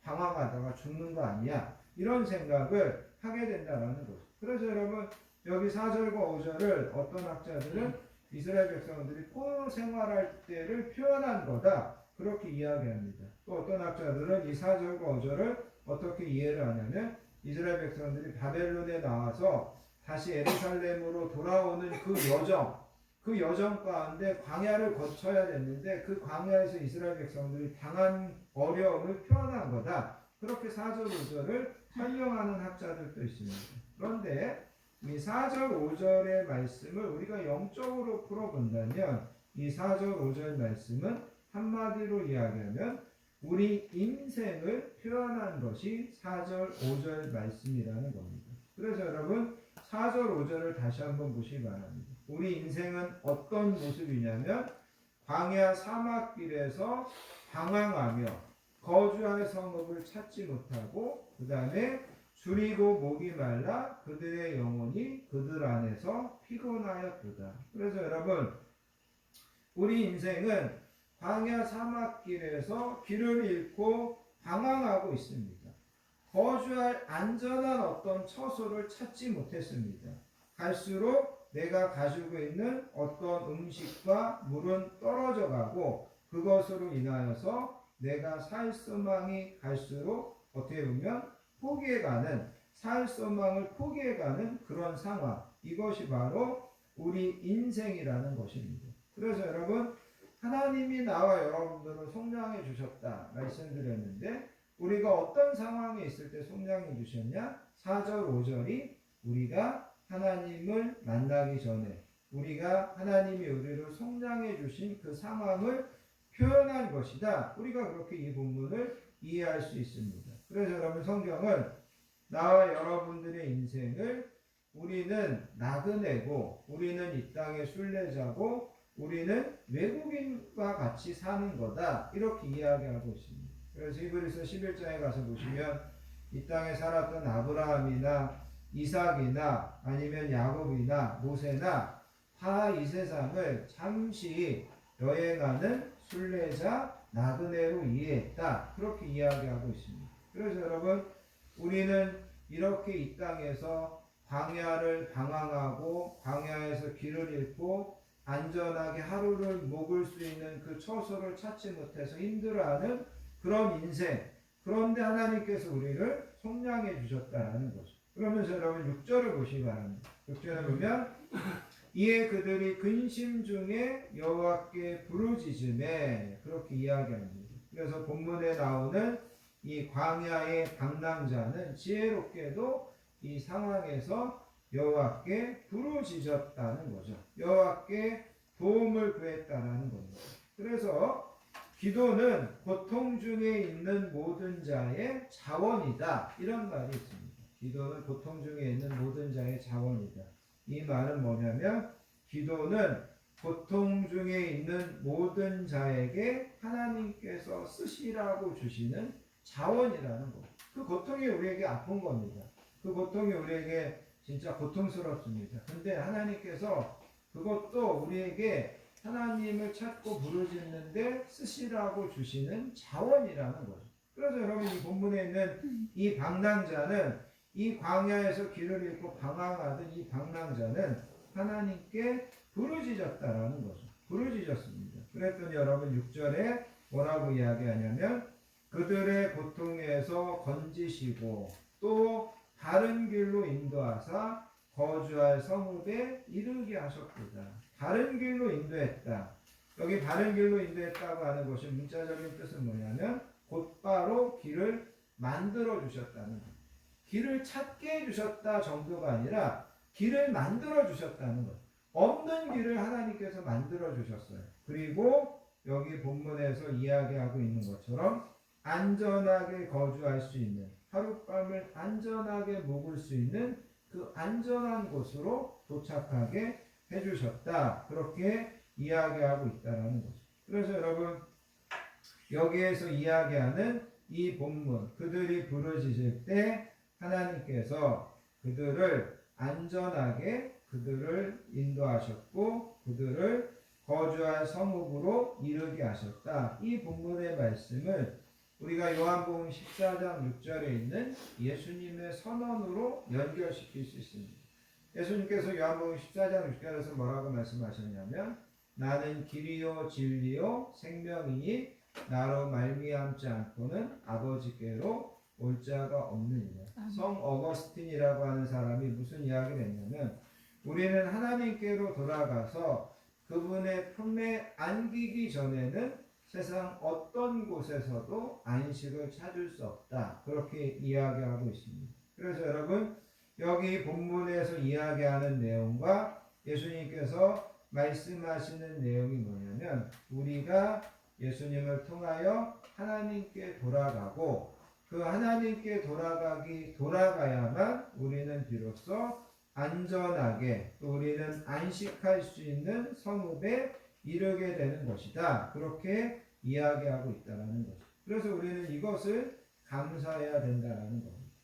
방황하다가 죽는 거 아니야? 이런 생각을 하게 된다는 거죠. 그래서 여러분 여기 4절과 5절을 어떤 학자들은 이스라엘 백성들이 포로 생활할 때를 표현한 거다. 그렇게 이야기합니다. 또 어떤 학자들은 이 4절과 5절을 어떻게 이해를 하냐면 이스라엘 백성들이 바벨론에 나와서 다시 예루살렘으로 돌아오는 그 여정 가운데 광야를 거쳐야 됐는데 그 광야에서 이스라엘 백성들이 당한 어려움을 표현한 거다. 그렇게 4절 5절을 설명하는 학자들도 있습니다. 그런데 이 4절 5절의 말씀을 우리가 영적으로 풀어본다면 이 4절 5절 말씀은 한마디로 이야기하면 우리 인생을 표현한 것이 4절 5절 말씀이라는 겁니다. 그래서 여러분 4절 5절을 다시 한번 보시기 바랍니다. 우리 인생은 어떤 모습이냐면 광야 사막길에서 방황하며 거주할 성읍을 찾지 못하고 그 다음에 줄이고 목이 말라 그들의 영혼이 그들 안에서 피곤하였도다. 그래서 여러분 우리 인생은 광야 사막길에서 길을 잃고 방황하고 있습니다. 거주할 안전한 어떤 처소를 찾지 못했습니다. 갈수록 내가 가지고 있는 어떤 음식과 물은 떨어져 가고 그것으로 인하여서 내가 살 소망이 갈수록 어떻게 보면 포기해가는 살 소망을 포기해가는 그런 상황, 이것이 바로 우리 인생이라는 것입니다. 그래서 여러분, 하나님이 나와 여러분들을 속량해 주셨다 말씀드렸는데, 우리가 어떤 상황에 있을 때 속량해 주셨냐? 4절 5절이 우리가 하나님을 만나기 전에 우리가 하나님이 우리를 속량해 주신 그 상황을 표현한 것이다. 우리가 그렇게 이 본문을 이해할 수 있습니다. 그래서 여러분, 성경은 나와 여러분들의 인생을 우리는 나그네고, 우리는 이 땅의 순례자고, 우리는 외국인과 같이 사는 거다, 이렇게 이야기하고 있습니다. 그래서 히브리서 11장에 가서 보시면 이 땅에 살았던 아브라함이나 이삭이나 아니면 야곱이나 모세나 다 이 세상을 잠시 여행하는 순례자, 나그네로 이해했다, 그렇게 이야기하고 있습니다. 그래서 여러분, 우리는 이렇게 이 땅에서 광야를 방황하고 광야에서 길을 잃고 안전하게 하루를 묵을 수 있는 그 처소를 찾지 못해서 힘들어하는 그런 인생, 그런데 하나님께서 우리를 속량해 주셨다는 거죠. 그러면서 여러분 6절을 보시기 바랍니다. 6절에 보면 이에 그들이 근심 중에 여호와께 부르짖음에, 그렇게 이야기합니다. 그래서 본문에 나오는 이 광야의 방랑자는 지혜롭게도 이 상황에서 여호와께 부르짖었다는 거죠. 여호와께 도움을 구했다는 겁니다. 그래서 기도는 고통 중에 있는 모든 자의 자원이다, 이런 말이 있습니다. 기도는 고통 중에 있는 모든 자의 자원이다. 이 말은 뭐냐면, 기도는 고통 중에 있는 모든 자에게 하나님께서 쓰시라고 주시는 자원이라는 것. 그 고통이 우리에게 아픈 겁니다. 그 고통이 우리에게 진짜 고통스럽습니다. 근데 하나님께서 그것도 우리에게 하나님을 찾고 부르짖는데 쓰시라고 주시는 자원이라는 거죠. 그래서 여러분, 이 본문에 있는 이 방랑자는, 이 광야에서 길을 잃고 방황하던 이 방랑자는 하나님께 부르짖었다라는 거죠. 부르짖었습니다. 그랬더니 여러분 6절에 뭐라고 이야기하냐면, 그들의 고통에서 건지시고 또 다른 길로 인도하사 거주할 성읍에 이르게 하셨도다. 다른 길로 인도했다. 여기 다른 길로 인도했다고 하는 것이 문자적인 뜻은 뭐냐면, 곧바로 길을 만들어 주셨다는 것. 길을 찾게 해주셨다 정도가 아니라 길을 만들어 주셨다는 것. 없는 길을 하나님께서 만들어 주셨어요. 그리고 여기 본문에서 이야기하고 있는 것처럼 안전하게 거주할 수 있는, 하룻밤을 안전하게 묵을 수 있는 그 안전한 곳으로 도착하게 해주셨다, 그렇게 이야기하고 있다는 거죠. 그래서 여러분, 여기에서 이야기하는 이 본문, 그들이 부르짖을 때 하나님께서 그들을 안전하게 그들을 인도하셨고 그들을 거주할 성읍으로 이르게 하셨다. 이 본문의 말씀을 우리가 요한복음 14장 6절에 있는 예수님의 선언으로 연결시킬 수 있습니다. 예수님께서 요한복음 14장 6절에서 뭐라고 말씀하셨냐면, 나는 길이요 진리요 생명이니 나로 말미암지 않고는 아버지께로 올 자가 없느니라. 성 어거스틴이라고 하는 사람이 무슨 이야기를 했냐면, 우리는 하나님께로 돌아가서 그분의 품에 안기기 전에는 세상 어떤 곳에서도 안식을 찾을 수 없다, 그렇게 이야기하고 있습니다. 그래서 여러분, 여기 본문에서 이야기하는 내용과 예수님께서 말씀하시는 내용이 뭐냐면, 우리가 예수님을 통하여 하나님께 돌아가고 그 하나님께 돌아가야만 우리는 비로소 안전하게, 또 우리는 안식할 수 있는 성읍에 이르게 되는 것이다, 그렇게 이야기하고 있다는 거죠. 그래서 우리는 이것을 감사해야 된다는 겁니다.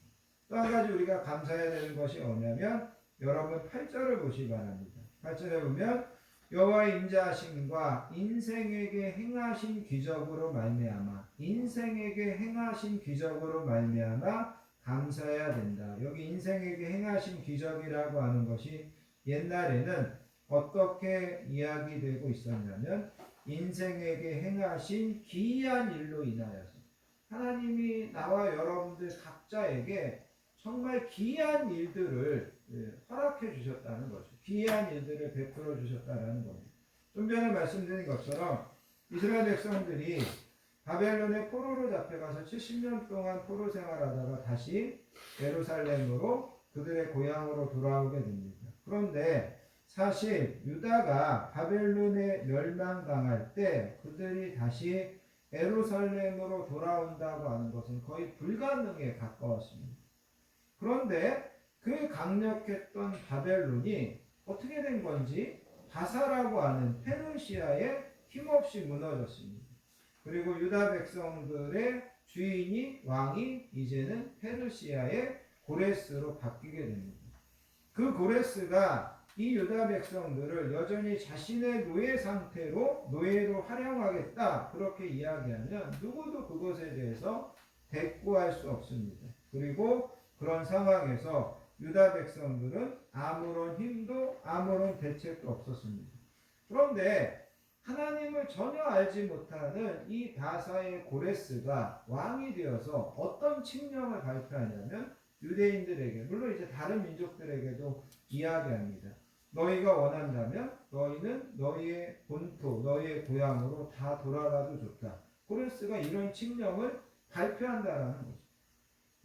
또 한 가지 우리가 감사해야 되는 것이 뭐냐면, 여러분 8절을 보시기 바랍니다. 8절에 보면 여호와의 인자하심과 인생에게 행하신 기적으로 말미암아, 인생에게 행하신 기적으로 말미암아 감사해야 된다. 여기 인생에게 행하신 기적이라고 하는 것이 옛날에는 어떻게 이야기되고 있었냐면, 인생에게 행하신 기이한 일로 인하여서, 하나님이 나와 여러분들 각자에게 정말 귀한 일들을 허락해 주셨다는 거죠. 귀한 일들을 베풀어 주셨다는 겁니다. 좀 전에 말씀드린 것처럼 이스라엘 백성들이 바벨론의 포로로 잡혀가서 70년 동안 포로 생활하다가 다시 예루살렘으로 그들의 고향으로 돌아오게 됩니다. 그런데 사실 유다가 바벨론에 멸망당할 때 그들이 다시 예루살렘으로 돌아온다고 하는 것은 거의 불가능에 가까웠습니다. 그런데 그 강력했던 바벨론이 어떻게 된 건지 바사라고 하는 페르시아에 힘없이 무너졌습니다. 그리고 유다 백성들의 주인이 왕이 이제는 페르시아의 고레스로 바뀌게 됩니다. 그 고레스가 이 유다 백성들을 여전히 자신의 노예 상태로 노예로 활용하겠다 그렇게 이야기하면 누구도 그것에 대해서 대꾸할 수 없습니다. 그리고 그런 상황에서 유다 백성들은 아무런 힘도 아무런 대책도 없었습니다. 그런데 하나님을 전혀 알지 못하는 이 바사의 고레스가 왕이 되어서 어떤 칙령을 발표하냐면 유대인들에게, 물론 이제 다른 민족들에게도 이야기합니다. 너희가 원한다면 너희는 너희의 본토, 너희의 고향으로 다 돌아가도 좋다. 고레스가 이런 칙령을 발표한다라는 거죠.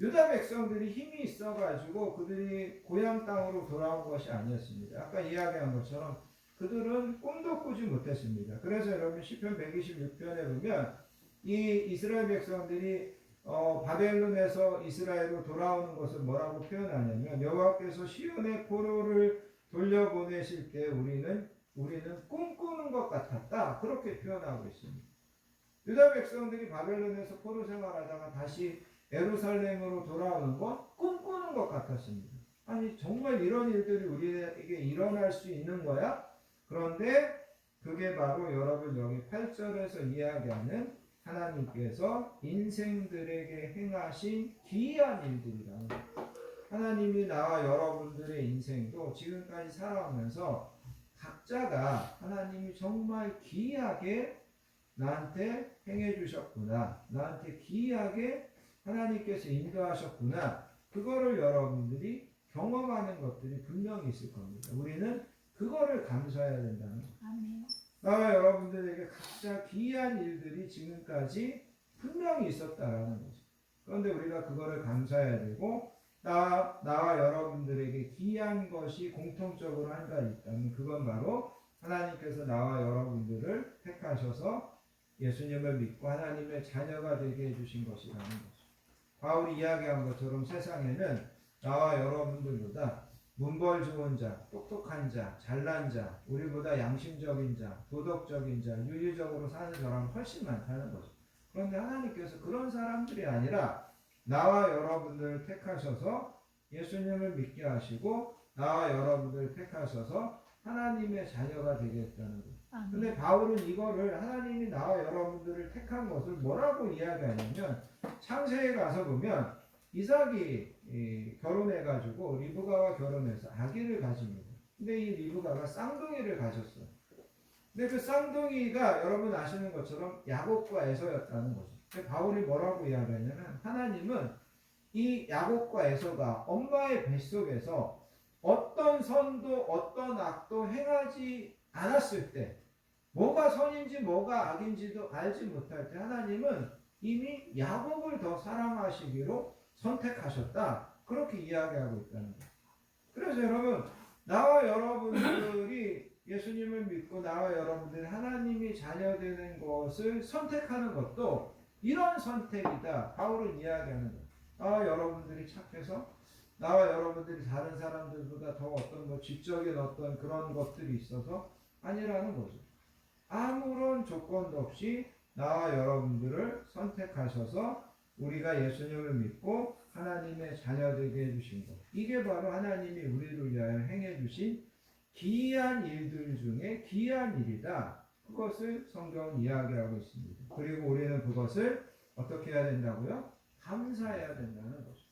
유다 백성들이 힘이 있어가지고 그들이 고향 땅으로 돌아온 것이 아니었습니다. 아까 이야기한 것처럼 그들은 꿈도 꾸지 못했습니다. 그래서 여러분 시편 126편에 보면 이 이스라엘 백성들이 바벨론에서 이스라엘로 돌아오는 것을 뭐라고 표현하냐면 여호와께서 시온의 포로를 돌려보내실 때 우리는 꿈꾸는 것 같았다. 그렇게 표현하고 있습니다. 유다 백성들이 바벨론에서 포로 생활하다가 다시 예루살렘으로 돌아오는 건 꿈꾸는 것 같았습니다. 아니 정말 이런 일들이 우리에게 일어날 수 있는 거야? 그런데 그게 바로 여러분 여기 8절에서 이야기하는 하나님께서 인생들에게 행하신 귀한 일들이라는 거예요. 하나님이 나와 여러분들의 인생도 지금까지 살아오면서 각자가 하나님이 정말 귀하게 나한테 행해 주셨구나. 나한테 귀하게 하나님께서 인도하셨구나. 그거를 여러분들이 경험하는 것들이 분명히 있을 겁니다. 우리는 그거를 감사해야 된다는 거예요. 아멘. 나와 여러분들에게 각자 귀한 일들이 지금까지 분명히 있었다라는 거죠. 그런데 우리가 그거를 감사해야 되고 나와 여러분들에게 귀한 것이 공통적으로 한 가지 있다면 그건 바로 하나님께서 나와 여러분들을 택하셔서 예수님을 믿고 하나님의 자녀가 되게 해주신 것이라는 거죠. 바울이 이야기한 것처럼 세상에는 나와 여러분들보다 문벌 좋은 자, 똑똑한 자, 잘난 자, 우리보다 양심적인 자, 도덕적인 자, 윤리적으로 사는 사람이 훨씬 많다는 거죠. 그런데 하나님께서 그런 사람들이 아니라 나와 여러분들을 택하셔서 예수님을 믿게 하시고 나와 여러분들을 택하셔서 하나님의 자녀가 되게 했다는 거예요. 근데 바울은 이거를 하나님이 나와 여러분들을 택한 것을 뭐라고 이야기하냐면 창세에 가서 보면 이삭이 결혼해가지고 리브가와 결혼해서 아기를 가집니다. 근데 이 리브가가 쌍둥이를 가졌어요. 근데 그 쌍둥이가 여러분 아시는 것처럼 야곱과 에서였다는 거죠. 근데 바울이 뭐라고 이야기하냐면 하나님은 이 야곱과 에서가 엄마의 뱃속에서 어떤 선도 어떤 악도 행하지 않았을 때 뭐가 선인지 뭐가 악인지도 알지 못할 때 하나님은 이미 야곱을 더 사랑하시기로 선택하셨다. 그렇게 이야기하고 있다는 거예요. 그래서 여러분 나와 여러분들이 예수님을 믿고 나와 여러분들이 하나님이 자녀되는 것을 선택하는 것도 이런 선택이다. 바울은 이야기하는 거예요. 나와 여러분들이 착해서 나와 여러분들이 다른 사람들보다 더 어떤 지적인 어떤 그런 것들이 있어서 아니라는 거죠. 아무런 조건도 없이 나와 여러분들을 선택하셔서 우리가 예수님을 믿고 하나님의 자녀되게 해주신 것. 이게 바로 하나님이 우리를 위하여 행해주신 귀한 일들 중에 귀한 일이다. 그것을 성경은 이야기하고 있습니다. 그리고 우리는 그것을 어떻게 해야 된다고요? 감사해야 된다는 거죠.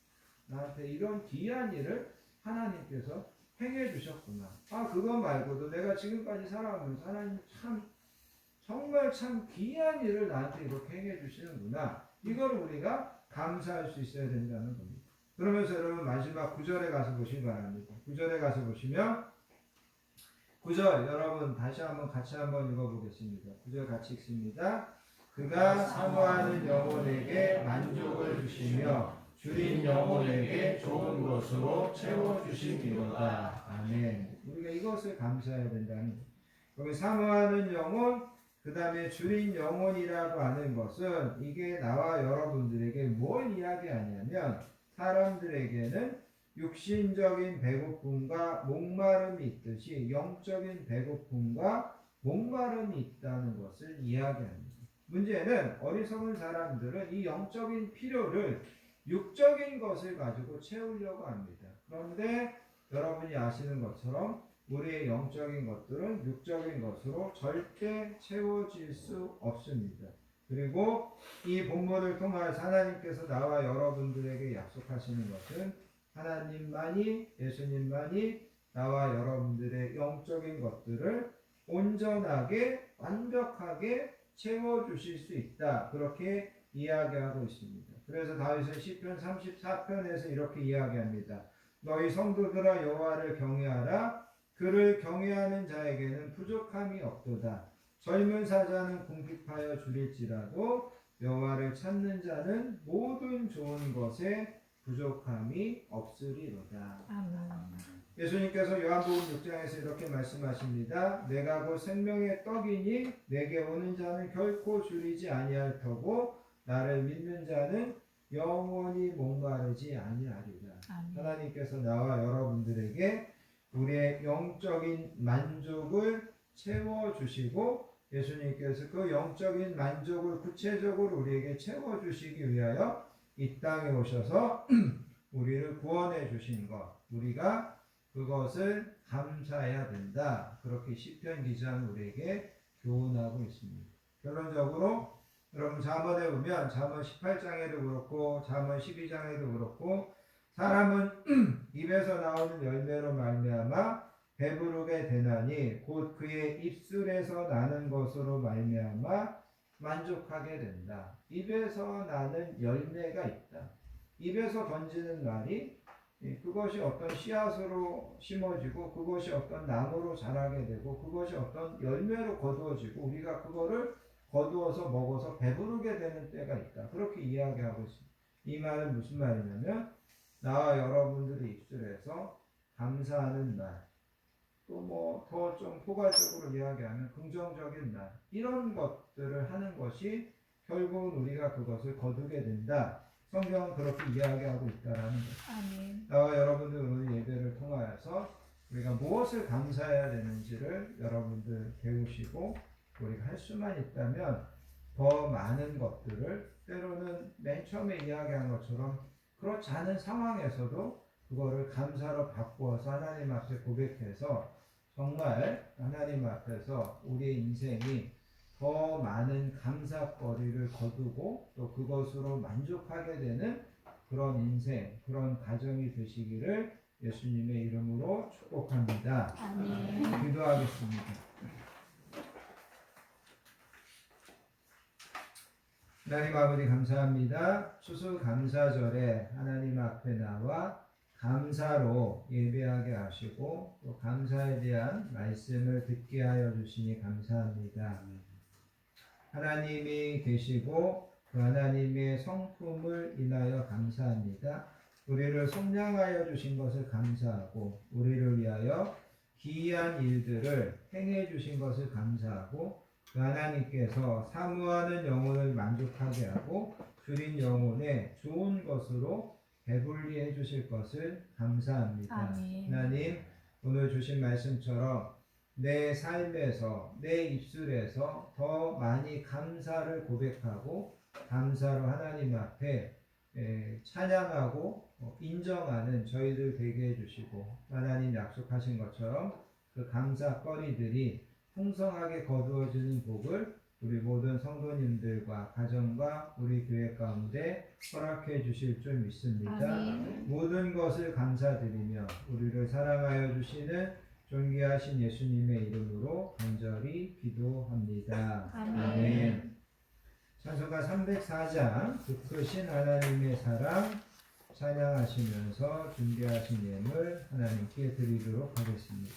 나한테 이런 귀한 일을 하나님께서 행해 주셨구나. 그거 말고도 내가 지금까지 살아오면서 하나님 정말 참 귀한 일을 나한테 이렇게 행해 주시는구나. 이걸 우리가 감사할 수 있어야 된다는 겁니다. 그러면서 여러분 마지막 9절에 가서 보시기 바랍니다. 9절에 가서 보시면 9절 여러분 다시 한번 같이 한번 읽어보겠습니다. 9절 같이 읽습니다. 그가 사모하는 영혼에게 만족을 주시며 줄인 영혼에게 좋은 것으로 채워주시리로다. 아멘. 우리가 이것을 감사해야 된다는 거예요. 그럼 사모하는 영혼, 그 다음에 줄인 영혼이라고 하는 것은 이게 나와 여러분들에게 뭘 이야기하냐면 사람들에게는 육신적인 배고픔과 목마름이 있듯이 영적인 배고픔과 목마름이 있다는 것을 이야기합니다. 문제는 어리석은 사람들은 이 영적인 필요를 육적인 것을 가지고 채우려고 합니다. 그런데 여러분이 아시는 것처럼 우리의 영적인 것들은 육적인 것으로 절대 채워질 수 없습니다. 그리고 이 본문을 통해서 하나님께서 나와 여러분들에게 약속하시는 것은 하나님만이, 예수님만이 나와 여러분들의 영적인 것들을 온전하게 완벽하게 채워주실 수 있다. 그렇게 이야기하고 있습니다. 그래서 다윗은 시편 34편에서 이렇게 이야기합니다. 너희 성도들아 여호와를 경외하라. 그를 경외하는 자에게는 부족함이 없도다. 젊은 사자는 궁핍하여 줄일지라도 여호와를 찾는 자는 모든 좋은 것에 부족함이 없으리로다. 아멘. 예수님께서 요한복음 6장에서 이렇게 말씀하십니다. 내가 곧 생명의 떡이니 내게 오는 자는 결코 줄이지 아니할 터고 나를 믿는 자는 영원히 목마르지 아니하리라. 아멘. 하나님께서 나와 여러분들에게 우리의 영적인 만족을 채워주시고 예수님께서 그 영적인 만족을 구체적으로 우리에게 채워주시기 위하여 이 땅에 오셔서 우리를 구원해 주신 것, 우리가 그것을 감사해야 된다. 그렇게 시편 기자는 우리에게 교훈하고 있습니다. 결론적으로 여러분 잠언에 보면 잠언 18장에도 그렇고 잠언 12장에도 그렇고 사람은 입에서 나오는 열매로 말미암아 배부르게 되나니 곧 그의 입술에서 나는 것으로 말미암아 만족하게 된다. 입에서 나는 열매가 있다. 입에서 던지는 말이 그것이 어떤 씨앗으로 심어지고 그것이 어떤 나무로 자라게 되고 그것이 어떤 열매로 거두어지고 우리가 그거를 거두어서 먹어서 배부르게 되는 때가 있다. 그렇게 이야기하고 있습니다. 이 말은 무슨 말이냐면 나와 여러분들의 입술에서 감사하는 말, 또 뭐 더 좀 포괄적으로 이야기하면 긍정적인 말, 이런 것들을 하는 것이 결국은 우리가 그것을 거두게 된다. 성경은 그렇게 이야기하고 있다라는 거죠. 아멘. 나와 여러분들 오늘 예배를 통하여서 우리가 무엇을 감사해야 되는지를 여러분들 배우시고 우리가 할 수만 있다면 더 많은 것들을 때로는 맨 처음에 이야기한 것처럼 그렇지 않은 상황에서도 그거를 감사로 바꾸어서 하나님 앞에 고백해서 정말 하나님 앞에서 우리의 인생이 더 많은 감사거리를 거두고 또 그것으로 만족하게 되는 그런 인생, 그런 가정이 되시기를 예수님의 이름으로 축복합니다. 아멘. 기도하겠습니다. 하나님 아버지 감사합니다. 추수감사절에 하나님 앞에 나와 감사로 예배하게 하시고 또 감사에 대한 말씀을 듣게 하여 주시니 감사합니다. 하나님이 계시고 그 하나님의 성품을 인하여 감사합니다. 우리를 속량하여 주신 것을 감사하고 우리를 위하여 기이한 일들을 행해 주신 것을 감사하고 그 하나님께서 사모하는 영혼을 만족하게 하고 줄인 영혼에 좋은 것으로 배불리 해주실 것을 감사합니다. 아멘. 하나님 오늘 주신 말씀처럼 내 삶에서 내 입술에서 더 많이 감사를 고백하고 감사로 하나님 앞에 찬양하고 인정하는 저희들 되게 해주시고 하나님 약속하신 것처럼 그 감사거리들이 풍성하게 거두어지는 복을 우리 모든 성도님들과 가정과 우리 교회 가운데 허락해 주실 줄 믿습니다. 아멘. 모든 것을 감사드리며 우리를 사랑하여 주시는 존귀하신 예수님의 이름으로 간절히 기도합니다. 아멘. 아멘. 찬송가 304장 그 크신 하나님의 사랑 찬양하시면서 준비하신 예물 하나님께 드리도록 하겠습니다.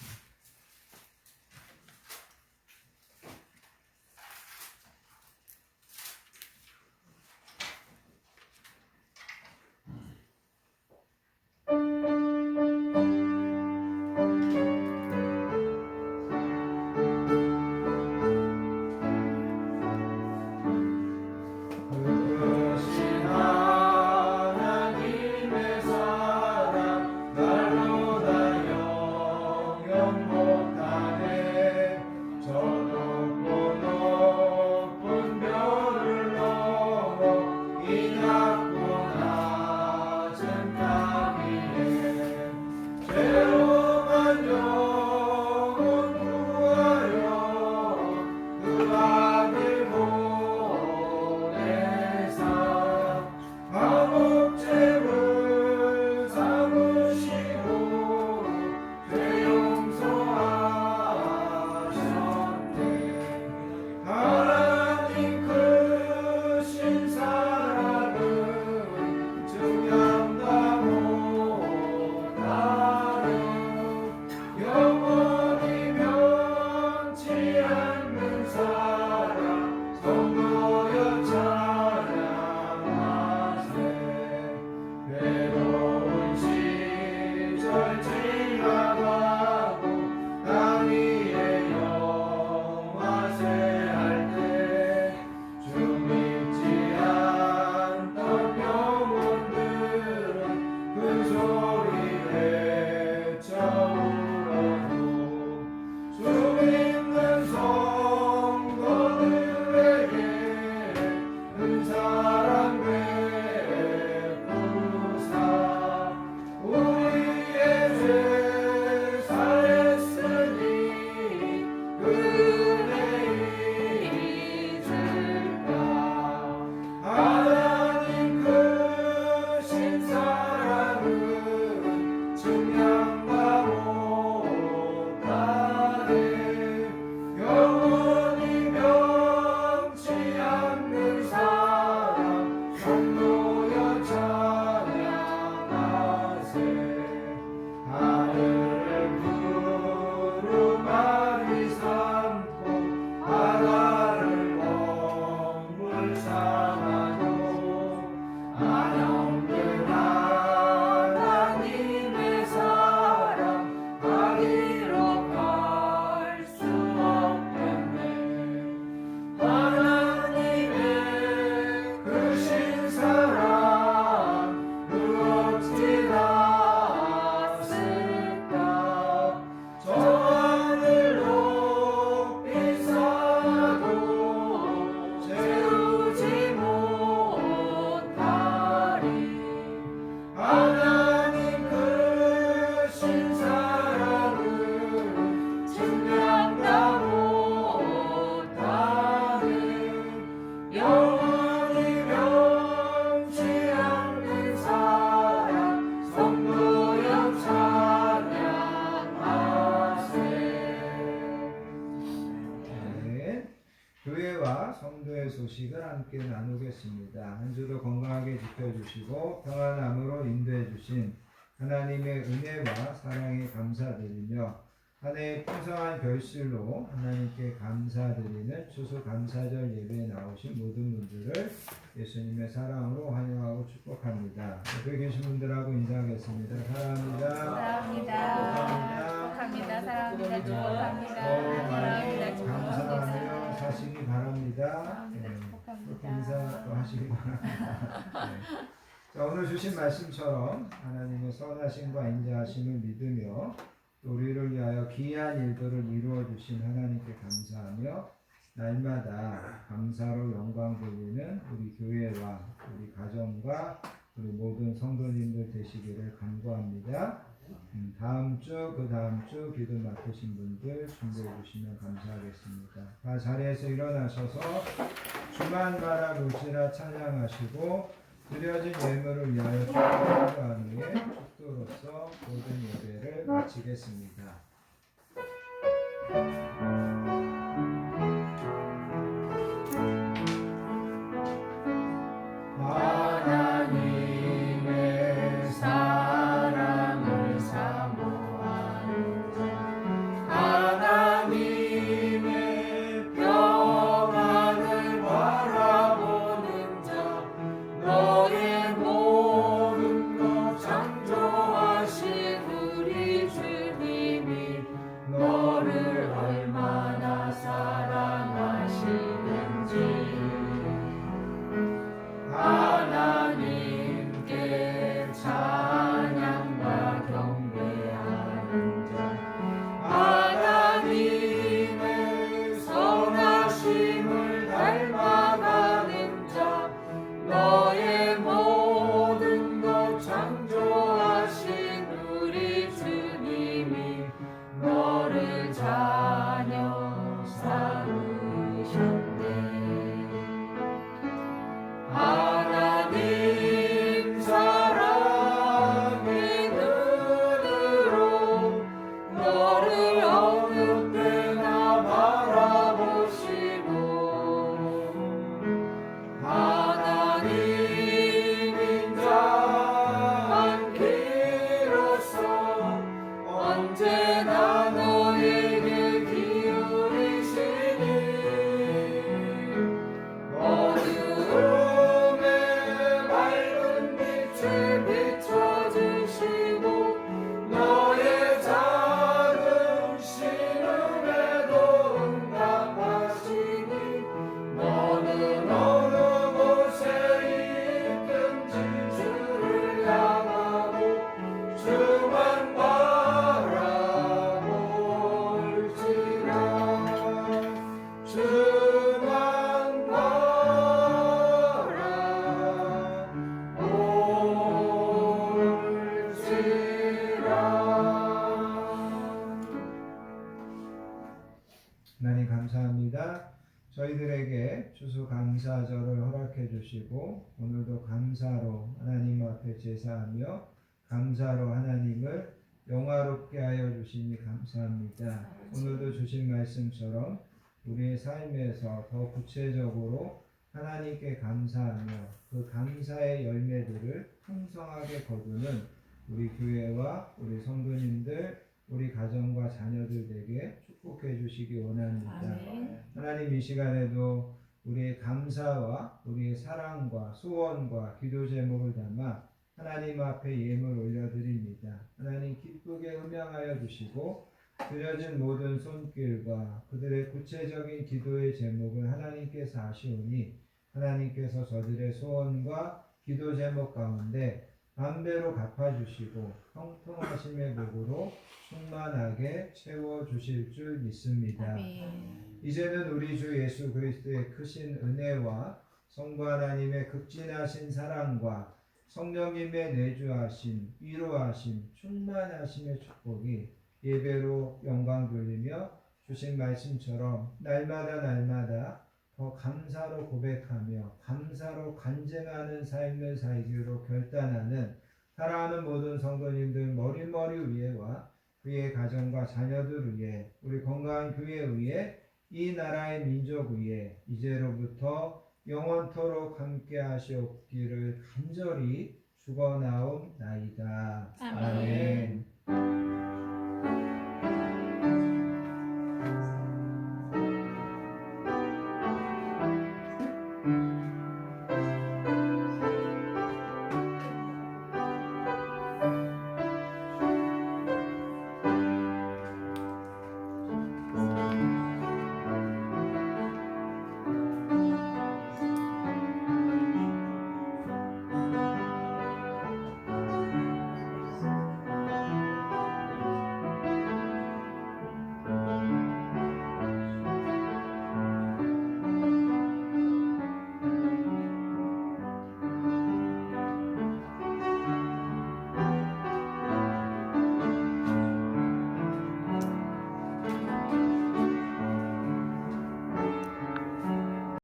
성도의 소식을 함께 나누겠습니다. 한 주도 건강하게 지켜주시고 평안함으로 인도해 주신 하나님의 은혜와 사랑에 감사드리며 한 해의 풍성한 결실로 하나님께 감사드리는 추수감사절 예배에 나오신 모든 분들을 예수님의 사랑으로 환영하고 축복합니다. 옆에 계신 분들하고 인사하겠습니다. 사랑합니다. 축복합니다. 사랑합니다. 축복합니다. 사랑합니다. 감사하며 사시기 바랍니다. 축복합니다. 인사도 하시기 바랍니다. 네. 자, 오늘 주신 말씀처럼 하나님의 선하심과 인자하심을 믿으며 또 우리를 위하여 귀한 일들을 이루어 주신 하나님께 감사하며 날마다 감사로 영광 돌리는 우리 교회와 우리 가정과 우리 모든 성도님들 되시기를 간구합니다. 다음 주, 그 다음 주 기도 맡으신 분들 준비해 주시면 감사하겠습니다. 다 자리에서 일어나셔서 주만 바라보시라 찬양하시고 드려진 예물을 위하여 축도한 후에 축도로서 모든 예배를 마치겠습니다. 감사로 하나님 앞에 제사하며 감사로 하나님을 영화롭게 하여 주시니 감사합니다. 오늘도 주신 말씀처럼 우리의 삶에서 더 구체적으로 하나님께 감사하며 그 감사의 열매들을 풍성하게 거두는 우리 교회와 우리 성도님들, 우리 가정과 자녀들에게 축복해 주시기 원합니다. 하나님 이 시간에도 우리의 감사와 우리의 사랑과 소원과 기도 제목을 담아 하나님 앞에 예물 올려드립니다. 하나님 기쁘게 음양하여 주시고 드려진 모든 손길과 그들의 구체적인 기도의 제목을 하나님께서 아시오니 하나님께서 저들의 소원과 기도 제목 가운데 반배로 갚아주시고 형통하심의 복으로 충만하게 채워주실 줄 믿습니다. 이제는 우리 주 예수 그리스도의 크신 은혜와 성부 하나님의 극진하신 사랑과 성령님의 내주하심, 위로하심, 충만하심의 축복이 예배로 영광 돌리며 주신 말씀처럼 날마다 더 감사로 고백하며 감사로 간증하는 삶을 살기로 결단하는 사랑하는 모든 성도님들 머리머리 위에와 그의 가정과 자녀들 위에 우리 건강한 교회 위에 이 나라의 민족 위에 이제로부터 영원토록 함께 하시옵기를 간절히 축원하옵나이다. 아멘. 아멘.